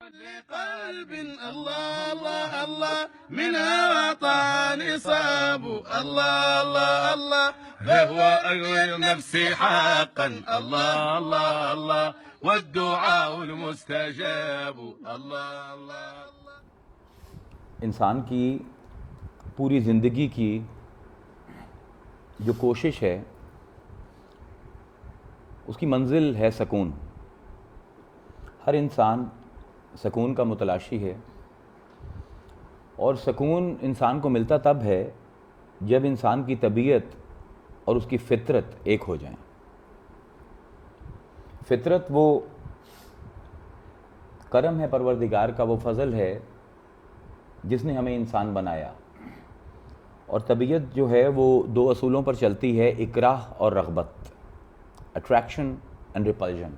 قلب الله الله الله منها وطاني صاب الله الله الله فهو أقوى النفس حقا الله الله الله والدعاء المستجاب الله الله انسان کی پوری زندگی کی جو کوشش ہے اس کی منزل ہے سکون. ہر انسان سکون کا متلاشی ہے، اور سکون انسان کو ملتا تب ہے جب انسان کی طبیعت اور اس کی فطرت ایک ہو جائیں. فطرت وہ کرم ہے پروردگار کا، وہ فضل ہے جس نے ہمیں انسان بنایا، اور طبیعت جو ہے وہ دو اصولوں پر چلتی ہے: اکراہ اور رغبت، اٹریکشن اینڈ ریپلژن.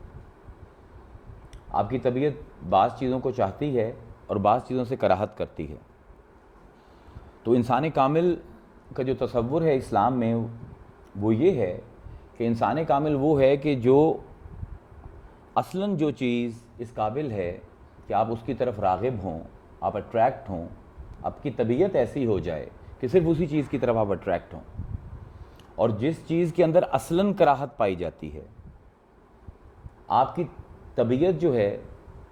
آپ کی طبیعت بعض چیزوں کو چاہتی ہے اور بعض چیزوں سے کراہت کرتی ہے. تو انسان کامل کا جو تصور ہے اسلام میں وہ یہ ہے کہ انسان کامل وہ ہے کہ جو اصلاً جو چیز اس قابل ہے کہ آپ اس کی طرف راغب ہوں، آپ اٹریکٹ ہوں، آپ کی طبیعت ایسی ہو جائے کہ صرف اسی چیز کی طرف آپ اٹریکٹ ہوں، اور جس چیز کے اندر اصلاً کراہت پائی جاتی ہے آپ کی طبیعت جو ہے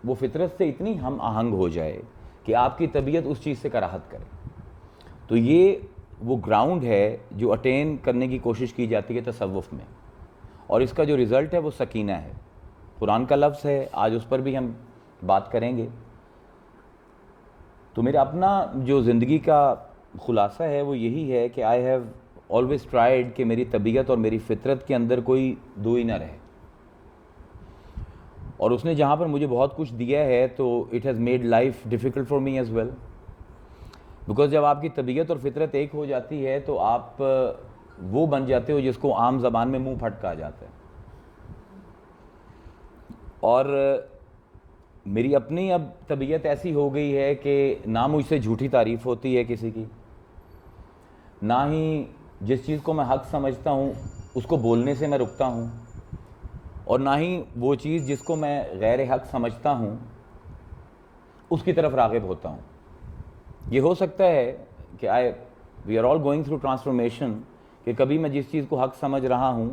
وہ فطرت سے اتنی ہم آہنگ ہو جائے کہ آپ کی طبیعت اس چیز سے کراہت کرے. تو یہ وہ گراؤنڈ ہے جو اٹین کرنے کی کوشش کی جاتی ہے تصوف میں، اور اس کا جو رزلٹ ہے وہ سکینہ ہے. قرآن کا لفظ ہے، آج اس پر بھی ہم بات کریں گے. تو میرا اپنا جو زندگی کا خلاصہ ہے وہ یہی ہے کہ آئی ہیو آلویز ٹرائیڈ کہ میری طبیعت اور میری فطرت کے اندر کوئی دوئی نہ رہے، اور اس نے جہاں پر مجھے بہت کچھ دیا ہے تو it has made life difficult for me as well, because جب آپ کی طبیعت اور فطرت ایک ہو جاتی ہے تو آپ وہ بن جاتے ہو جس کو عام زبان میں منہ پھٹ کہا جاتا ہے. اور میری اپنی اب طبیعت ایسی ہو گئی ہے کہ نہ مجھ سے جھوٹی تعریف ہوتی ہے کسی کی، نہ ہی جس چیز کو میں حق سمجھتا ہوں اس کو بولنے سے میں رکتا ہوں، اور نہ ہی وہ چیز جس کو میں غیر حق سمجھتا ہوں اس کی طرف راغب ہوتا ہوں. یہ ہو سکتا ہے کہ we are all going through transformation, کہ کبھی میں جس چیز کو حق سمجھ رہا ہوں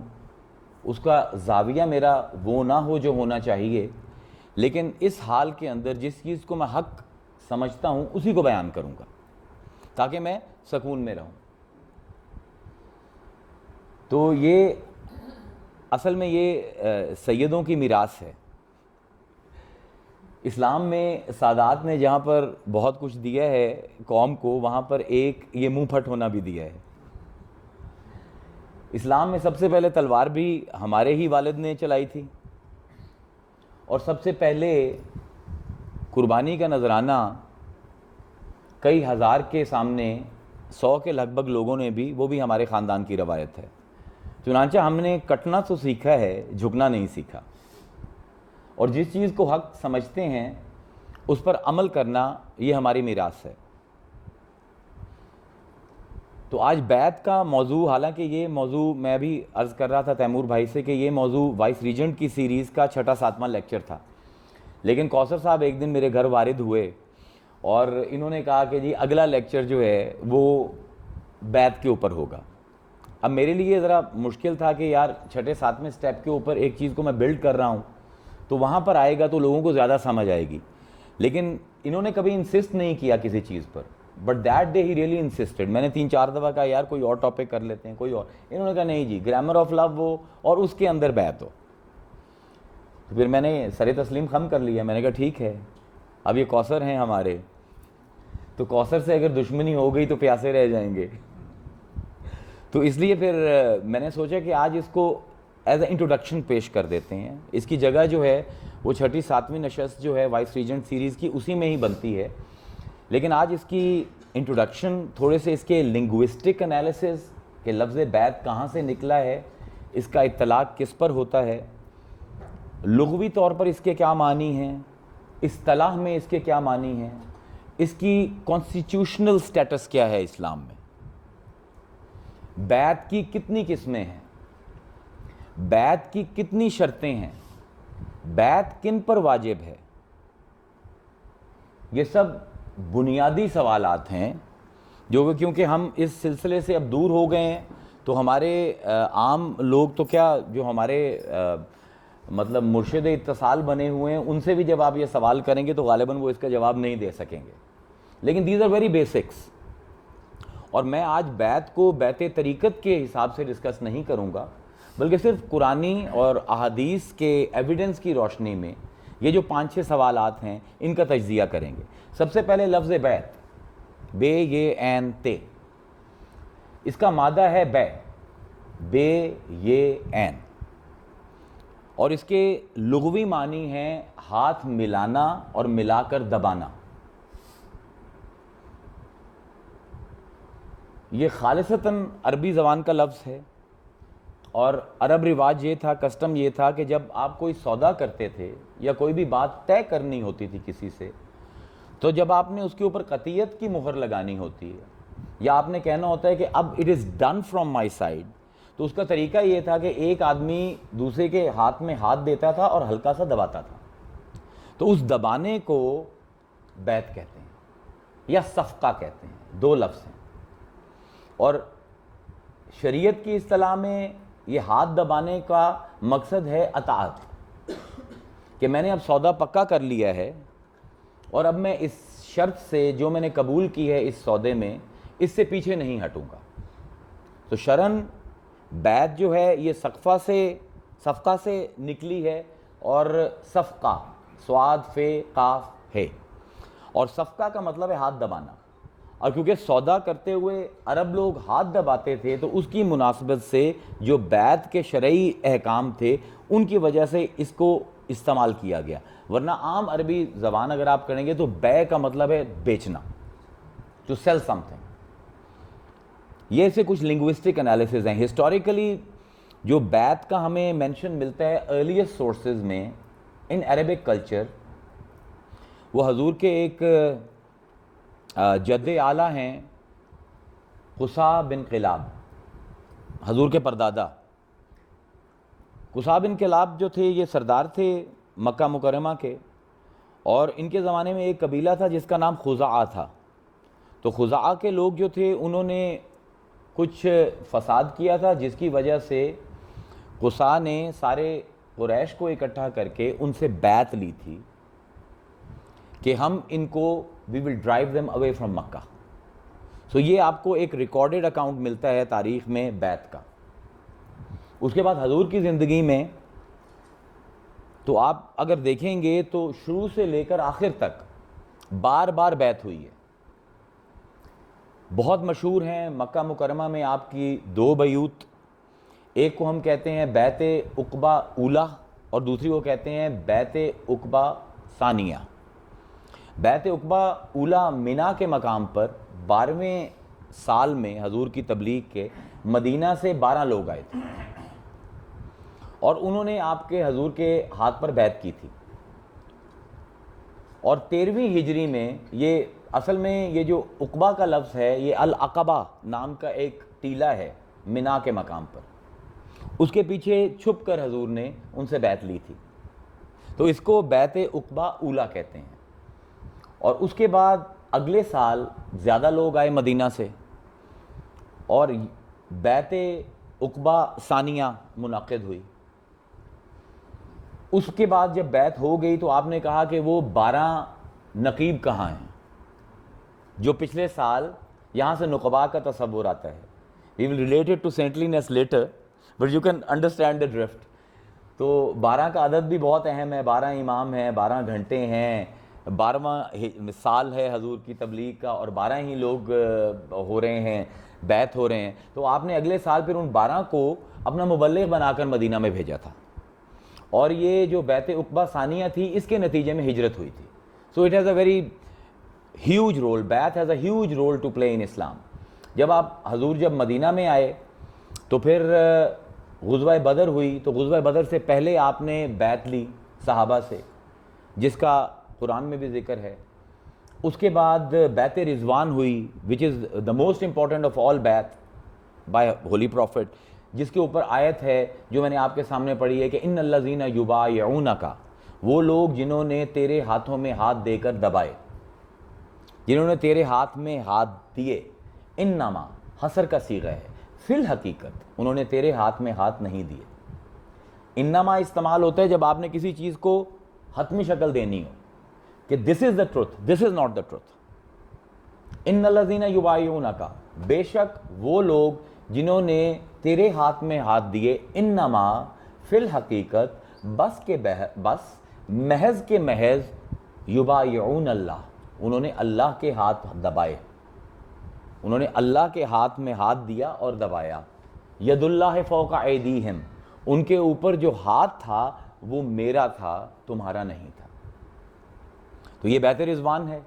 اس کا زاویہ میرا وہ نہ ہو جو ہونا چاہیے، لیکن اس حال کے اندر جس چیز کو میں حق سمجھتا ہوں اسی کو بیان کروں گا تاکہ میں سکون میں رہوں. تو یہ اصل میں یہ سیدوں کی میراث ہے. اسلام میں سادات نے جہاں پر بہت کچھ دیا ہے قوم کو، وہاں پر ایک یہ منہ پھٹ ہونا بھی دیا ہے. اسلام میں سب سے پہلے تلوار بھی ہمارے ہی والد نے چلائی تھی، اور سب سے پہلے قربانی کا نذرانہ کئی ہزار کے سامنے 100 کے لگ بھگ لوگوں نے بھی، وہ بھی ہمارے خاندان کی روایت ہے. چنانچہ ہم نے کٹنا تو سیکھا ہے، جھکنا نہیں سیکھا، اور جس چیز کو حق سمجھتے ہیں اس پر عمل کرنا یہ ہماری میراث ہے. تو آج بیعت کا موضوع، حالانکہ یہ موضوع میں بھی عرض کر رہا تھا تیمور بھائی سے کہ یہ موضوع وائس ریجنٹ کی سیریز کا 6واں لیکچر تھا، لیکن کوثر صاحب ایک دن میرے گھر وارد ہوئے اور انہوں نے کہا کہ جی اگلا لیکچر جو ہے وہ بیعت کے اوپر ہوگا. اب میرے لیے ذرا مشکل تھا کہ یار 7ویں سٹیپ کے اوپر ایک چیز کو میں بلڈ کر رہا ہوں تو وہاں پر آئے گا تو لوگوں کو زیادہ سمجھ آئے گی، لیکن انہوں نے کبھی انسسٹ نہیں کیا کسی چیز پر. But that day he really insisted. میں نے 3-4 دفعہ کہا یار کوئی اور ٹاپک کر لیتے ہیں، کوئی اور. انہوں نے کہا نہیں جی، گرامر آف لو ہو اور اس کے اندر بیعت ہو. تو پھر میں نے سر تسلیم خم کر لیا. میں نے کہا ٹھیک ہے، اب یہ کوثر ہیں ہمارے، تو کوثر سے اگر دشمنی ہو گئی تو پیاسے رہ جائیں گے. تو اس لیے پھر میں نے سوچا کہ آج اس کو ایز اے انٹروڈکشن پیش کر دیتے ہیں. اس کی جگہ جو ہے وہ 7ویں نشست جو ہے وائس ریجنٹ سیریز کی اسی میں ہی بنتی ہے، لیکن آج اس کی انٹروڈکشن تھوڑے سے اس کے لنگوسٹک انالیسس کہ لفظ بیعت کہاں سے نکلا ہے، اس کا اطلاق کس پر ہوتا ہے، لغوی طور پر اس کے کیا معنی ہیں، اصطلاح میں اس کے کیا معنی ہیں، اس کی کانسٹیٹیوشنل سٹیٹس کیا ہے اسلام میں، بیعت کی کتنی قسمیں ہیں، بیعت کی کتنی شرطیں ہیں، بیعت کن پر واجب ہے، یہ سب بنیادی سوالات ہیں جو کہ کیونکہ ہم اس سلسلے سے اب دور ہو گئے ہیں تو ہمارے عام لوگ تو کیا جو ہمارے مطلب مرشد اتصال بنے ہوئے ہیں ان سے بھی جب آپ یہ سوال کریں گے تو غالباً وہ اس کا جواب نہیں دے سکیں گے. لیکن دیز آر ویری بیسکس. اور میں آج بیعت کو بیعت طریقت کے حساب سے ڈسکس نہیں کروں گا بلکہ صرف قرآنی اور احادیث کے ایویڈنس کی روشنی میں یہ جو 5-6 سوالات ہیں ان کا تجزیہ کریں گے. سب سے پہلے لفظ بیعت، بے یہ عین تے، اس کا مادہ ہے بے، بے یہ عین، اور اس کے لغوی معنی ہیں ہاتھ ملانا اور ملا کر دبانا. یہ خالصتاً عربی زبان کا لفظ ہے، اور عرب رواج یہ تھا، کسٹم یہ تھا کہ جب آپ کوئی سودا کرتے تھے یا کوئی بھی بات طے کرنی ہوتی تھی کسی سے، تو جب آپ نے اس کے اوپر قطعیت کی مہر لگانی ہوتی ہے یا آپ نے کہنا ہوتا ہے کہ اب it is done from my side, تو اس کا طریقہ یہ تھا کہ ایک آدمی دوسرے کے ہاتھ میں ہاتھ دیتا تھا اور ہلکا سا دباتا تھا. تو اس دبانے کو بیعت کہتے ہیں یا صفقہ کہتے ہیں، 2 لفظ ہیں. اور شریعت کی اصطلاح میں یہ ہاتھ دبانے کا مقصد ہے اطاعت، کہ میں نے اب سودا پکا کر لیا ہے اور اب میں اس شرط سے جو میں نے قبول کی ہے اس سودے میں اس سے پیچھے نہیں ہٹوں گا. تو شرعاً بیعت جو ہے یہ صفقہ سے نکلی ہے، اور صفقہ صاد فے قاف ہے، اور صفقہ کا مطلب ہے ہاتھ دبانا. اور کیونکہ سودا کرتے ہوئے عرب لوگ ہاتھ دباتے تھے تو اس کی مناسبت سے جو بیعت کے شرعی احکام تھے ان کی وجہ سے اس کو استعمال کیا گیا. ورنہ عام عربی زبان اگر آپ کریں گے تو بیع کا مطلب ہے بیچنا، ٹو سیل سم تھنگ. یہ سے کچھ لنگوسٹک انالیسز ہیں. ہسٹوریکلی جو بیعت کا ہمیں مینشن ملتا ہے ارلیسٹ سورسز میں ان عربک کلچر، وہ حضور کے ایک جد اعلیٰ ہیں قصا بن کلاب، حضور کے پردادا. قصا بن کلاب جو تھے یہ سردار تھے مکہ مکرمہ کے، اور ان کے زمانے میں ایک قبیلہ تھا جس کا نام خزاعہ تھا. تو خزاعہ کے لوگ جو تھے انہوں نے کچھ فساد کیا تھا، جس کی وجہ سے قصا نے سارے قریش کو اکٹھا کر کے ان سے بیعت لی تھی کہ ہم ان کو we will drive them away from مکہ. سو یہ آپ کو ایک ریکارڈڈ اکاؤنٹ ملتا ہے تاریخ میں بیعت کا. اس کے بعد حضور کی زندگی میں تو آپ اگر دیکھیں گے تو شروع سے لے کر آخر تک بار بار بیعت ہوئی ہے. بہت مشہور ہیں مکہ مکرمہ میں آپ کی 2 بیعت، ایک کو ہم کہتے ہیں بیعت عقبہ اولیٰ اور دوسری کو کہتے ہیں بیعت عقبہ ثانیہ. بیعت عقبہ اولیٰ مینا کے مقام پر 12ویں سال میں حضور کی تبلیغ کے مدینہ سے 12 لوگ آئے تھے اور انہوں نے آپ کے حضور کے ہاتھ پر بیعت کی تھی. اور 13ویں ہجری میں یہ اصل میں یہ جو عقبہ کا لفظ ہے یہ العقبہ نام کا ایک ٹیلہ ہے مینا کے مقام پر، اس کے پیچھے چھپ کر حضور نے ان سے بیعت لی تھی. تو اس کو بیعت عقبہ اولیٰ کہتے ہیں. اور اس کے بعد اگلے سال زیادہ لوگ آئے مدینہ سے اور بیعت عقبہ ثانیہ منعقد ہوئی. اس کے بعد جب بیعت ہو گئی تو آپ نے کہا کہ وہ 12 نقیب کہاں ہیں جو پچھلے سال یہاں سے نقباء کا تصور آتا ہے. We will relate it to saintliness later, but you can understand the drift. تو 12 کا عدد بھی بہت اہم ہے. 12 امام ہیں، 12 گھنٹے ہیں، 12واں سال ہے حضور کی تبلیغ کا اور 12 ہی لوگ ہو رہے ہیں، بیعت ہو رہے ہیں. تو آپ نے اگلے سال پھر ان 12 کو اپنا مبلغ بنا کر مدینہ میں بھیجا تھا، اور یہ جو بیعت عقبہ ثانیہ تھی اس کے نتیجے میں ہجرت ہوئی تھی. So it has a very huge role, بیعت has a huge role to play in Islam. جب حضور جب مدینہ میں آئے تو پھر غزوہ بدر ہوئی. تو غزوہ بدر سے پہلے آپ نے بیعت لی صحابہ سے، جس کا قرآن میں بھی ذکر ہے. اس کے بعد بیعت رضوان ہوئی which is the most important of all بیعت بائی ہولی پروفٹ، جس کے اوپر آیت ہے جو میں نے آپ کے سامنے پڑھی ہے کہ ان الذین یبایعونک، وہ لوگ جنہوں نے تیرے ہاتھوں میں ہاتھ دے کر دبائے. جنہوں نے تیرے ہاتھ میں ہاتھ دیے، انما حسر کا صیغہ ہے، فی الحقیقت انہوں نے تیرے ہاتھ میں ہاتھ نہیں دیے۔ انما استعمال ہوتا ہے جب آپ نے کسی چیز کو حتمی شکل دینی ہو کہ this is the truth, this is not the truth. ان الذین یبایعونک، بے شک وہ لوگ جنہوں نے تیرے ہاتھ میں ہاتھ دیے، انما فی الحقیقت بس محض کے محض یبایعون اللہ، انہوں نے اللہ کے ہاتھ دبائے، انہوں نے اللہ کے ہاتھ میں ہاتھ دیا اور دبایا۔ ید اللہ فوق ایدیہم، ان کے اوپر جو ہاتھ تھا وہ میرا تھا، تمہارا نہیں تھا۔ تو یہ بیت رضوان ہے،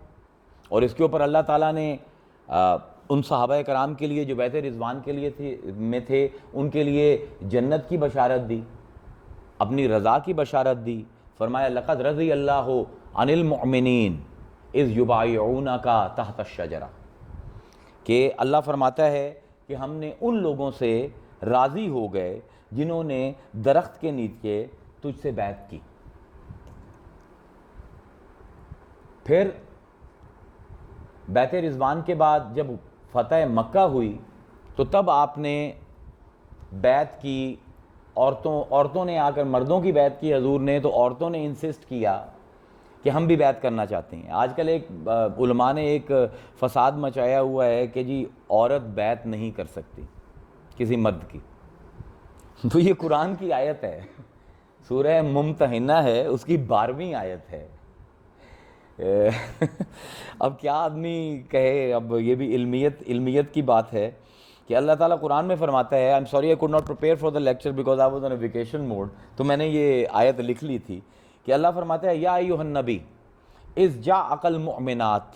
اور اس کے اوپر اللہ تعالیٰ نے ان صحابہ کرام کے لیے جو بیت رضوان کے لیے تھے ان کے لیے جنت کی بشارت دی، اپنی رضا کی بشارت دی۔ فرمایا لقد رضی اللہ عن المؤمنین اذ یبایعونک تحت الشجرہ، کہ اللہ فرماتا ہے کہ ہم نے ان لوگوں سے راضی ہو گئے جنہوں نے درخت کے نیچے تجھ سے بیعت کی۔ پھر بیت رضوان کے بعد جب فتح مکہ ہوئی تو تب آپ نے بیعت کی، عورتوں نے آ کر مردوں کی بیعت کی حضور نے، تو عورتوں نے انسسٹ کیا کہ ہم بھی بیعت کرنا چاہتے ہیں۔ آج کل ایک علماء نے ایک فساد مچایا ہوا ہے کہ جی عورت بیعت نہیں کر سکتی کسی مرد کی، تو یہ قرآن کی آیت ہے، سورہ ممتحنہ ہے، اس کی 12ویں آیت ہے۔ اب کیا آدمی کہے، اب یہ بھی علمیت کی بات ہے کہ اللہ تعالیٰ قرآن میں فرماتا ہے، I'm sorry I could not prepare for the lecture because I was on a vacation mode، تو میں نے یہ آیت لکھ لی تھی کہ اللہ فرماتا ہے یا ایھا النبی اذ جاءک المؤمنات،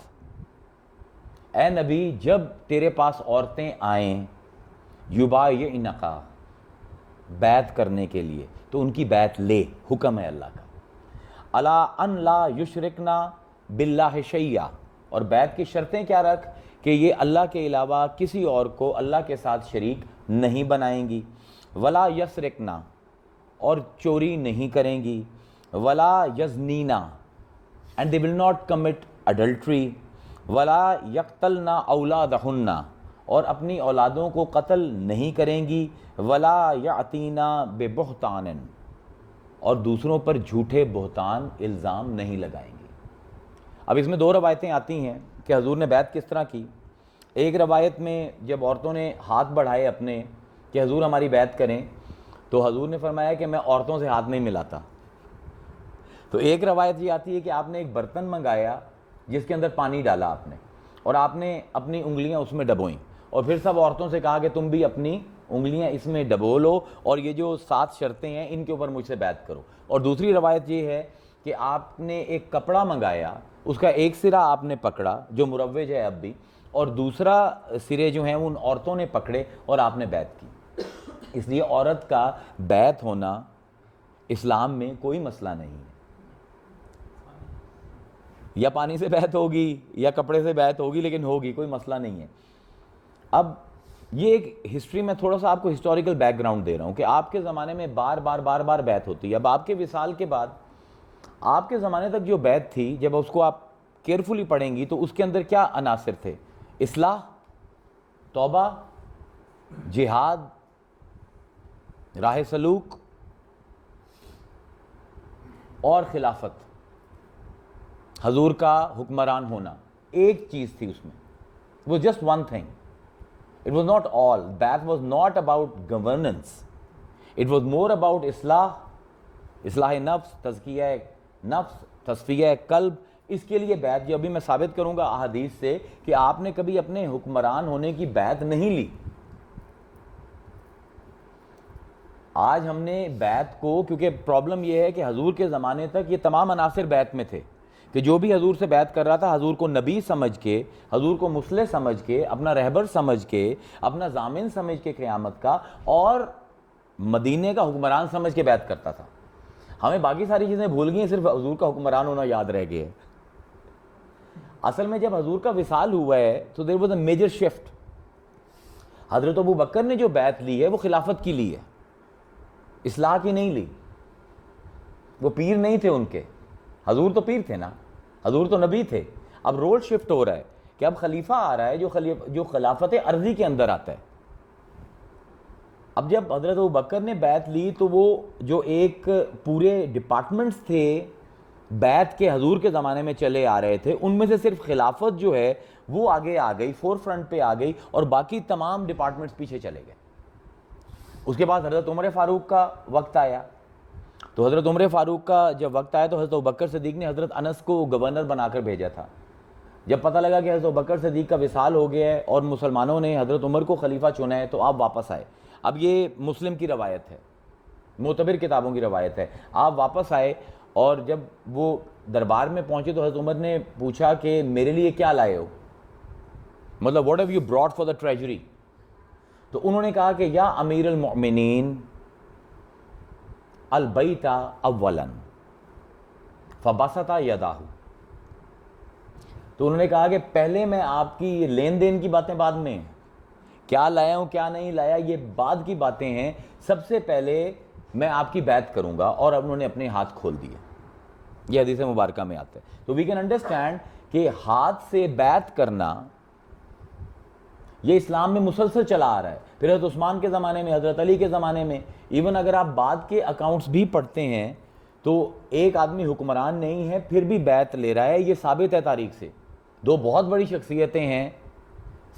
اے نبی جب تیرے پاس عورتیں آئیں، یبایعنک، بیعت کرنے کے لیے، تو ان کی بیعت لے، حکم ہے اللہ کا۔ الا ان لا یشرکنا باللہ شیئا، اور بیعت کی شرطیں کیا رکھ کہ یہ اللہ کے علاوہ کسی اور کو اللہ کے ساتھ شریک نہیں بنائیں گی، ولا یسرکنا، اور چوری نہیں کریں گی، ولا یزنینا، and they will not commit adultery, ولا یقتلنا اولادہن، اور اپنی اولادوں کو قتل نہیں کریں گی، ولا یاتینا ببہتان، اور دوسروں پر جھوٹے بہتان الزام نہیں لگائیں گی۔ اب اس میں 2 روایتیں آتی ہیں کہ حضور نے بیعت کس طرح کی۔ ایک روایت میں جب عورتوں نے ہاتھ بڑھائے اپنے کہ حضور ہماری بیعت کریں، تو حضور نے فرمایا کہ میں عورتوں سے ہاتھ نہیں ملاتا۔ تو ایک روایت یہ آتی ہے کہ آپ نے ایک برتن منگایا جس کے اندر پانی ڈالا آپ نے، اور آپ نے اپنی انگلیاں اس میں ڈبوئیں، اور پھر سب عورتوں سے کہا کہ تم بھی اپنی انگلیاں اس میں ڈبو لو، اور یہ جو 7 شرطیں ہیں ان کے اوپر مجھ سے بیعت کرو۔ اور دوسری روایت یہ ہے کہ آپ نے ایک کپڑا منگایا، اس کا ایک سرا آپ نے پکڑا جو مروج ہے اب بھی، اور دوسرا سرے جو ہیں ان عورتوں نے پکڑے اور آپ نے بیعت کی۔ اس لیے عورت کا بیعت ہونا اسلام میں کوئی مسئلہ نہیں ہے، یا پانی سے بیعت ہوگی یا کپڑے سے بیعت ہوگی، لیکن ہوگی، کوئی مسئلہ نہیں ہے۔ اب یہ ایک ہسٹری میں تھوڑا سا آپ کو ہسٹوریکل بیک گراؤنڈ دے رہا ہوں کہ آپ کے زمانے میں بار بار بیعت ہوتی ہے۔ اب آپ کے وصال کے بعد آپ کے زمانے تک جو بیعت تھی، جب اس کو آپ کیئرفلی پڑھیں گی تو اس کے اندر کیا عناصر تھے؟ اصلاح، توبہ، جہاد، راہ سلوک اور خلافت، حضور کا حکمران ہونا۔ ایک چیز تھی اس میں، وہ just one thing, it was not all, that was not about governance, it was more about اصلاح نفس، تزکیہ نفس، تصفیہ قلب۔ اس کے لیے بیعت، جو ابھی میں ثابت کروں گا احادیث سے کہ آپ نے کبھی اپنے حکمران ہونے کی بیعت نہیں لی۔ آج ہم نے بیعت کو، کیونکہ پرابلم یہ ہے کہ حضور کے زمانے تک یہ تمام عناصر بیعت میں تھے کہ جو بھی حضور سے بیعت کر رہا تھا، حضور کو نبی سمجھ کے، حضور کو مصلح سمجھ کے، اپنا رہبر سمجھ کے، اپنا ضامن سمجھ کے قیامت کا، اور مدینے کا حکمران سمجھ کے بیعت کرتا تھا۔ ہمیں باقی ساری چیزیں بھول گئی ہیں، صرف حضور کا حکمران ہونا یاد رہ گیا ہے۔ اصل میں جب حضور کا وصال ہوا ہے تو there was a major shift. حضرت ابو بکر نے جو بیعت لی ہے وہ خلافت کی لی ہے، اصلاح کی نہیں لی۔ وہ پیر نہیں تھے ان کے، حضور تو پیر تھے نا، حضور تو نبی تھے۔ اب رول شفٹ ہو رہا ہے کہ اب خلیفہ آ رہا ہے جو خلافت عرضی کے اندر آتا ہے. اب جب حضرت ابوبکر نے بیعت لی تو وہ جو ایک پورے ڈپارٹمنٹس تھے بیعت کے حضور کے زمانے میں چلے آ رہے تھے, ان میں سے صرف خلافت جو ہے وہ آگے آ گئی, فور فرنٹ پہ آ گئی, اور باقی تمام ڈپارٹمنٹس پیچھے چلے گئے. اس کے بعد حضرت عمر فاروق کا وقت آیا. تو حضرت عمر فاروق کا جب وقت آیا تو حضرت ابوبکر صدیق نے حضرت انس کو گورنر بنا کر بھیجا تھا. جب پتہ لگا کہ حضرت ابوبکر صدیق کا وصال ہو گیا ہے اور مسلمانوں نے حضرت عمر کو خلیفہ چنا ہے تو آپ واپس آئے. اب یہ مسلم کی روایت ہے, معتبر کتابوں کی روایت ہے. آپ واپس آئے اور جب وہ دربار میں پہنچے تو حضرت عمر نے پوچھا کہ میرے لیے کیا لائے ہو, مطلب what have you brought for the treasury. تو انہوں نے کہا کہ یا امیر المؤمنین البیت اولا فبسط یدہ. تو انہوں نے کہا کہ پہلے میں آپ کی یہ لین دین کی باتیں بعد میں, کیا لایا ہوں کیا نہیں لایا یہ بعد کی باتیں ہیں, سب سے پہلے میں آپ کی بیعت کروں گا. اور اب انہوں نے اپنے ہاتھ کھول دیے. یہ حدیث مبارکہ میں آتا ہے. تو وی کین انڈرسٹینڈ کہ ہاتھ سے بیعت کرنا یہ اسلام میں مسلسل چلا آ رہا ہے. پھر حضرت عثمان کے زمانے میں, حضرت علی کے زمانے میں, ایون اگر آپ بعد کے اکاؤنٹس بھی پڑھتے ہیں تو ایک آدمی حکمران نہیں ہے پھر بھی بیعت لے رہا ہے. یہ ثابت ہے تاریخ سے. دو بہت بڑی شخصیتیں ہیں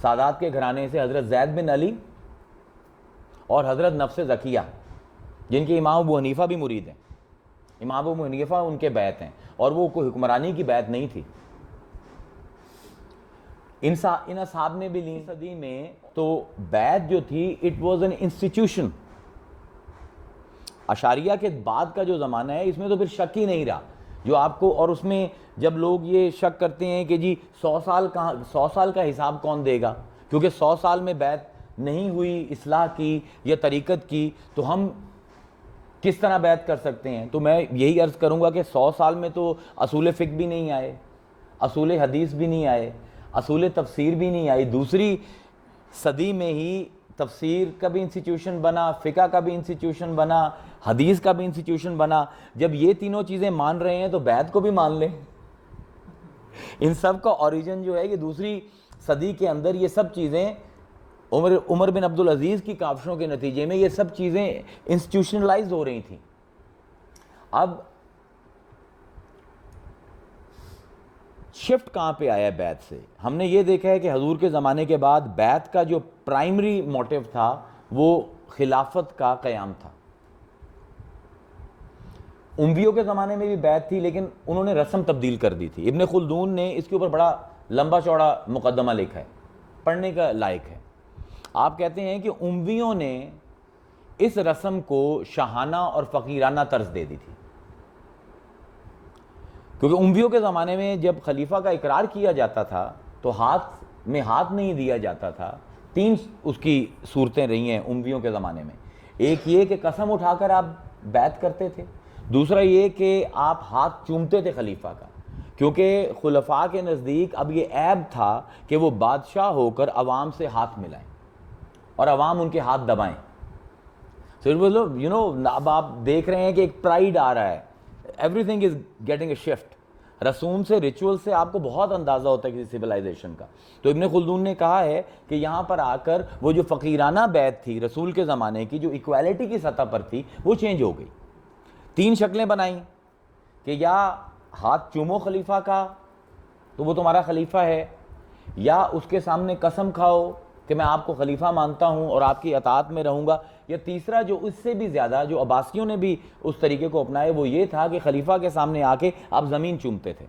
سادات کے گھرانے سے, حضرت زید بن علی اور حضرت نفس زکیہ, جن کے امام ابو حنیفہ بھی مرید ہیں. امام ابو حنیفہ ان کے بیعت ہیں اور وہ کوئی حکمرانی کی بیعت نہیں تھی. ان اصحاب نے بھی لی صدی میں. تو بیعت جو تھی اٹ واز این انسٹیٹیوشن. اشاریہ کے بعد کا جو زمانہ ہے اس میں تو پھر شک ہی نہیں رہا جو آپ کو. اور اس میں جب لوگ یہ شک کرتے ہیں کہ جی 100 سال کا حساب کون دے گا, کیونکہ 100 سال میں بیعت نہیں ہوئی اصلاح کی یا طریقت کی, تو ہم کس طرح بیعت کر سکتے ہیں. تو میں یہی عرض کروں گا کہ 100 سال میں تو اصول فقہ بھی نہیں آئے, اصول حدیث بھی نہیں آئے, اصول تفسیر بھی نہیں آئی. دوسری صدی میں ہی تفسیر کا بھی انسٹیٹیوشن بنا, فقہ کا بھی انسٹیٹیوشن بنا, حدیث کا بھی انسٹیٹیوشن بنا. جب یہ تینوں چیزیں مان رہے ہیں تو بیعت کو بھی مان لیں. ان سب کا اوریجن جو ہے کہ دوسری صدی کے اندر یہ سب چیزیں عمر بن عبدالعزیز کی کاوشوں کے نتیجے میں یہ سب چیزیں انسٹیٹیوشنلائز ہو رہی تھیں. اب شفٹ کہاں پہ آیا ہے بیعت سے؟ ہم نے یہ دیکھا ہے کہ حضور کے زمانے کے بعد بیعت کا جو پرائمری موٹیو تھا وہ خلافت کا قیام تھا. امویوں کے زمانے میں بھی بیعت تھی لیکن انہوں نے رسم تبدیل کر دی تھی. ابن خلدون نے اس کے اوپر بڑا لمبا چوڑا مقدمہ لکھا ہے, پڑھنے کا لائق ہے. آپ کہتے ہیں کہ امویوں نے اس رسم کو شاہانہ اور فقیرانہ طرز دے دی تھی, کیونکہ امویوں کے زمانے میں جب خلیفہ کا اقرار کیا جاتا تھا تو ہاتھ میں ہاتھ نہیں دیا جاتا تھا. 3 اس کی صورتیں رہی ہیں امویوں کے زمانے میں. ایک یہ کہ قسم اٹھا کر آپ بیعت کرتے تھے, دوسرا یہ کہ آپ ہاتھ چومتے تھے خلیفہ کا, کیونکہ خلفاء کے نزدیک اب یہ عیب تھا کہ وہ بادشاہ ہو کر عوام سے ہاتھ ملائیں اور عوام ان کے ہاتھ دبائیں. اب آپ دیکھ رہے ہیں کہ ایک پرائیڈ آ رہا ہے, every thing is getting a shift. رسوم سے, ریچول سے آپ کو بہت اندازہ ہوتا ہے کسی سویلائزیشن کا. تو ابن خلدون نے کہا ہے کہ یہاں پر آ کر وہ جو فقیرانہ بیعت تھی رسول کے زمانے کی, جو ایکویلٹی کی سطح پر تھی, وہ چینج ہو گئی. 3 شکلیں بنائیں کہ یا ہاتھ چومو خلیفہ کا تو وہ تمہارا خلیفہ ہے, یا اس کے سامنے قسم کھاؤ کہ میں آپ کو خلیفہ مانتا ہوں اور آپ کی اطاعت میں رہوں گا, یا تیسرا جو اس سے بھی زیادہ جو عباسیوں نے بھی اس طریقے کو اپنائے وہ یہ تھا کہ خلیفہ کے سامنے آ کے آپ زمین چومتے تھے.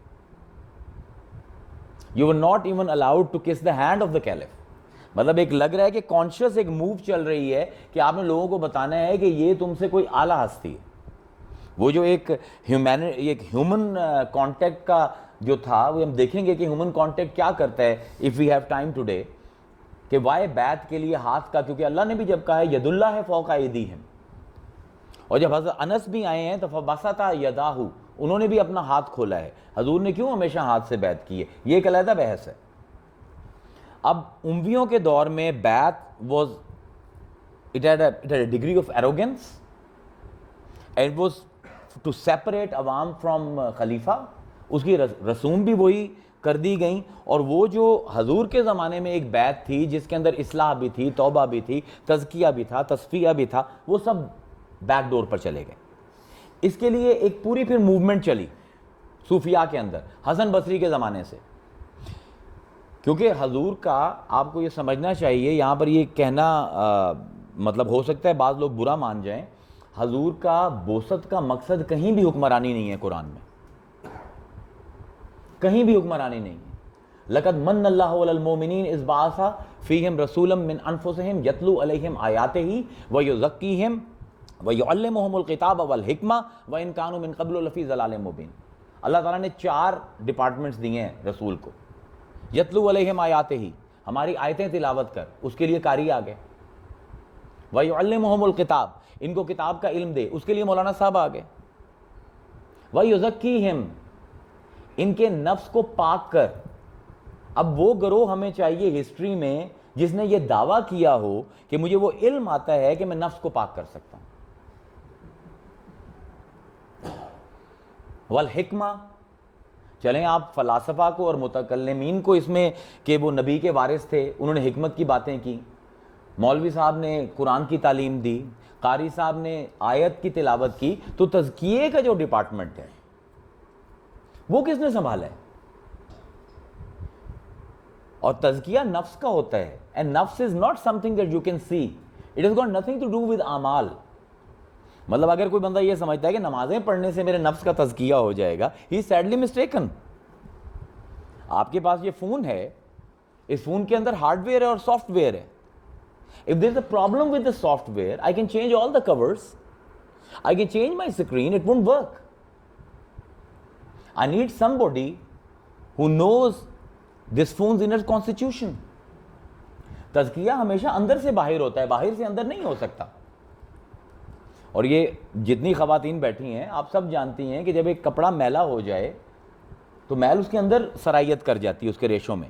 You were not even allowed to kiss the hand of the caliph. مطلب ایک لگ رہا ہے کہ کانشیس ایک موو چل رہی ہے کہ آپ نے لوگوں کو بتانا ہے کہ یہ تم سے کوئی اعلیٰ ہستی ہے. وہ جو ایک ہیومن کانٹیکٹ کا جو تھا وہ ہم دیکھیں گے کہ ہیومن کانٹیکٹ کیا کرتا ہے if we have time today, کہ وائے بیعت کے لیے ہاتھ کا, کیونکہ اللہ نے بھی جب کہا ہے ید اللہ فوق ایدیہم, اور جب حضرت انس بھی آئے ہیں تو فبسط یدہ, انہوں نے بھی اپنا ہاتھ کھولا ہے. حضور نے کیوں ہمیشہ ہاتھ سے بیعت کی ہے, یہ ایک علیحدہ بحث ہے. اب امویوں کے دور میں بیعت it had a degree of arrogance, and it was to separate عوام from خلیفہ. اس کی رسوم بھی وہی, کر دی گئیں، اور وہ جو حضور کے زمانے میں ایک بیعت تھی جس کے اندر اصلاح بھی تھی، توبہ بھی تھی، تزکیہ بھی تھا، تصفیہ بھی تھا، وہ سب بیک ڈور پر چلے گئے۔ اس کے لیے ایک پوری پھر موومنٹ چلی صوفیاء کے اندر حسن بصری کے زمانے سے، کیونکہ حضور کا آپ کو یہ سمجھنا چاہیے، یہاں پر یہ کہنا مطلب ہو سکتا ہے بعض لوگ برا مان جائیں، حضور کا بعثت کا مقصد کہیں بھی حکمرانی نہیں ہے، قرآن میں کہیں بھی حکمرانی نہیں ہے۔ لَقَدْ مَنَّ اللَّهُ عَلَى الْمُؤْمِنِينَ إِذْ بَعَثَ فِيهِمْ رَسُولًا مِّنْ أَنفُسِهِمْ يَتْلُو عَلَيْهِمْ آيَاتِهِ وَيُزَكِّيهِمْ وَيُعَلِّمُهُمُ الْكِتَابَ وَالْحِكْمَةَ وَإِنْ كَانُوا مِنْ قَبْلُ لَفِي ضَلَالٍ مُّبِينٍ۔ اللہ تعالیٰ نے 4 ڈپارٹمنٹس دیے ہیں رسول کو۔ یتلو علیہم آیاتہ، ہماری آیتیں تلاوت کر، اس کے لیے قاری آ گئے۔ وَيُعَلِّمُهُمُ الْكِتَابَ، ان کو کتاب کا علم دے، اس کے لیے مولانا صاحب آ گئے۔ وَيُزَكِّيهِمْ، ان کے نفس کو پاک کر۔ اب وہ گروہ ہمیں چاہیے ہسٹری میں جس نے یہ دعویٰ کیا ہو کہ مجھے وہ علم آتا ہے کہ میں نفس کو پاک کر سکتا ہوں۔ والحکمہ، چلیں آپ فلاسفہ کو اور متکلمین کو اس میں کہ وہ نبی کے وارث تھے، انہوں نے حکمت کی باتیں کی، مولوی صاحب نے قرآن کی تعلیم دی، قاری صاحب نے آیت کی تلاوت کی، تو تزکیے کا جو ڈپارٹمنٹ ہے وہ کس نے سنبھالا ہے؟ اور تزکیہ نفس کا ہوتا ہے، and نفس is not something that you can see, it has got nothing to do with اعمال۔ مطلب اگر کوئی بندہ یہ سمجھتا ہے کہ نمازیں پڑھنے سے میرے نفس کا تزکیہ ہو جائے گا، he is sadly mistaken۔ آپ کے پاس یہ فون ہے، اس فون کے اندر ہارڈ ویئر ہے اور سافٹ ویئر ہے۔ if there is a problem with the software, I can change all the covers, I can change my screen, it won't work۔ I need somebody who knows this phone's inner constitution۔ تزکیہ ہمیشہ اندر سے باہر ہوتا ہے، باہر سے اندر نہیں ہو سکتا۔ اور یہ جتنی خواتین بیٹھی ہیں آپ سب جانتی ہیں کہ جب ایک کپڑا میلا ہو جائے تو میل اس کے اندر سرائیت کر جاتی ہے اس کے ریشوں میں،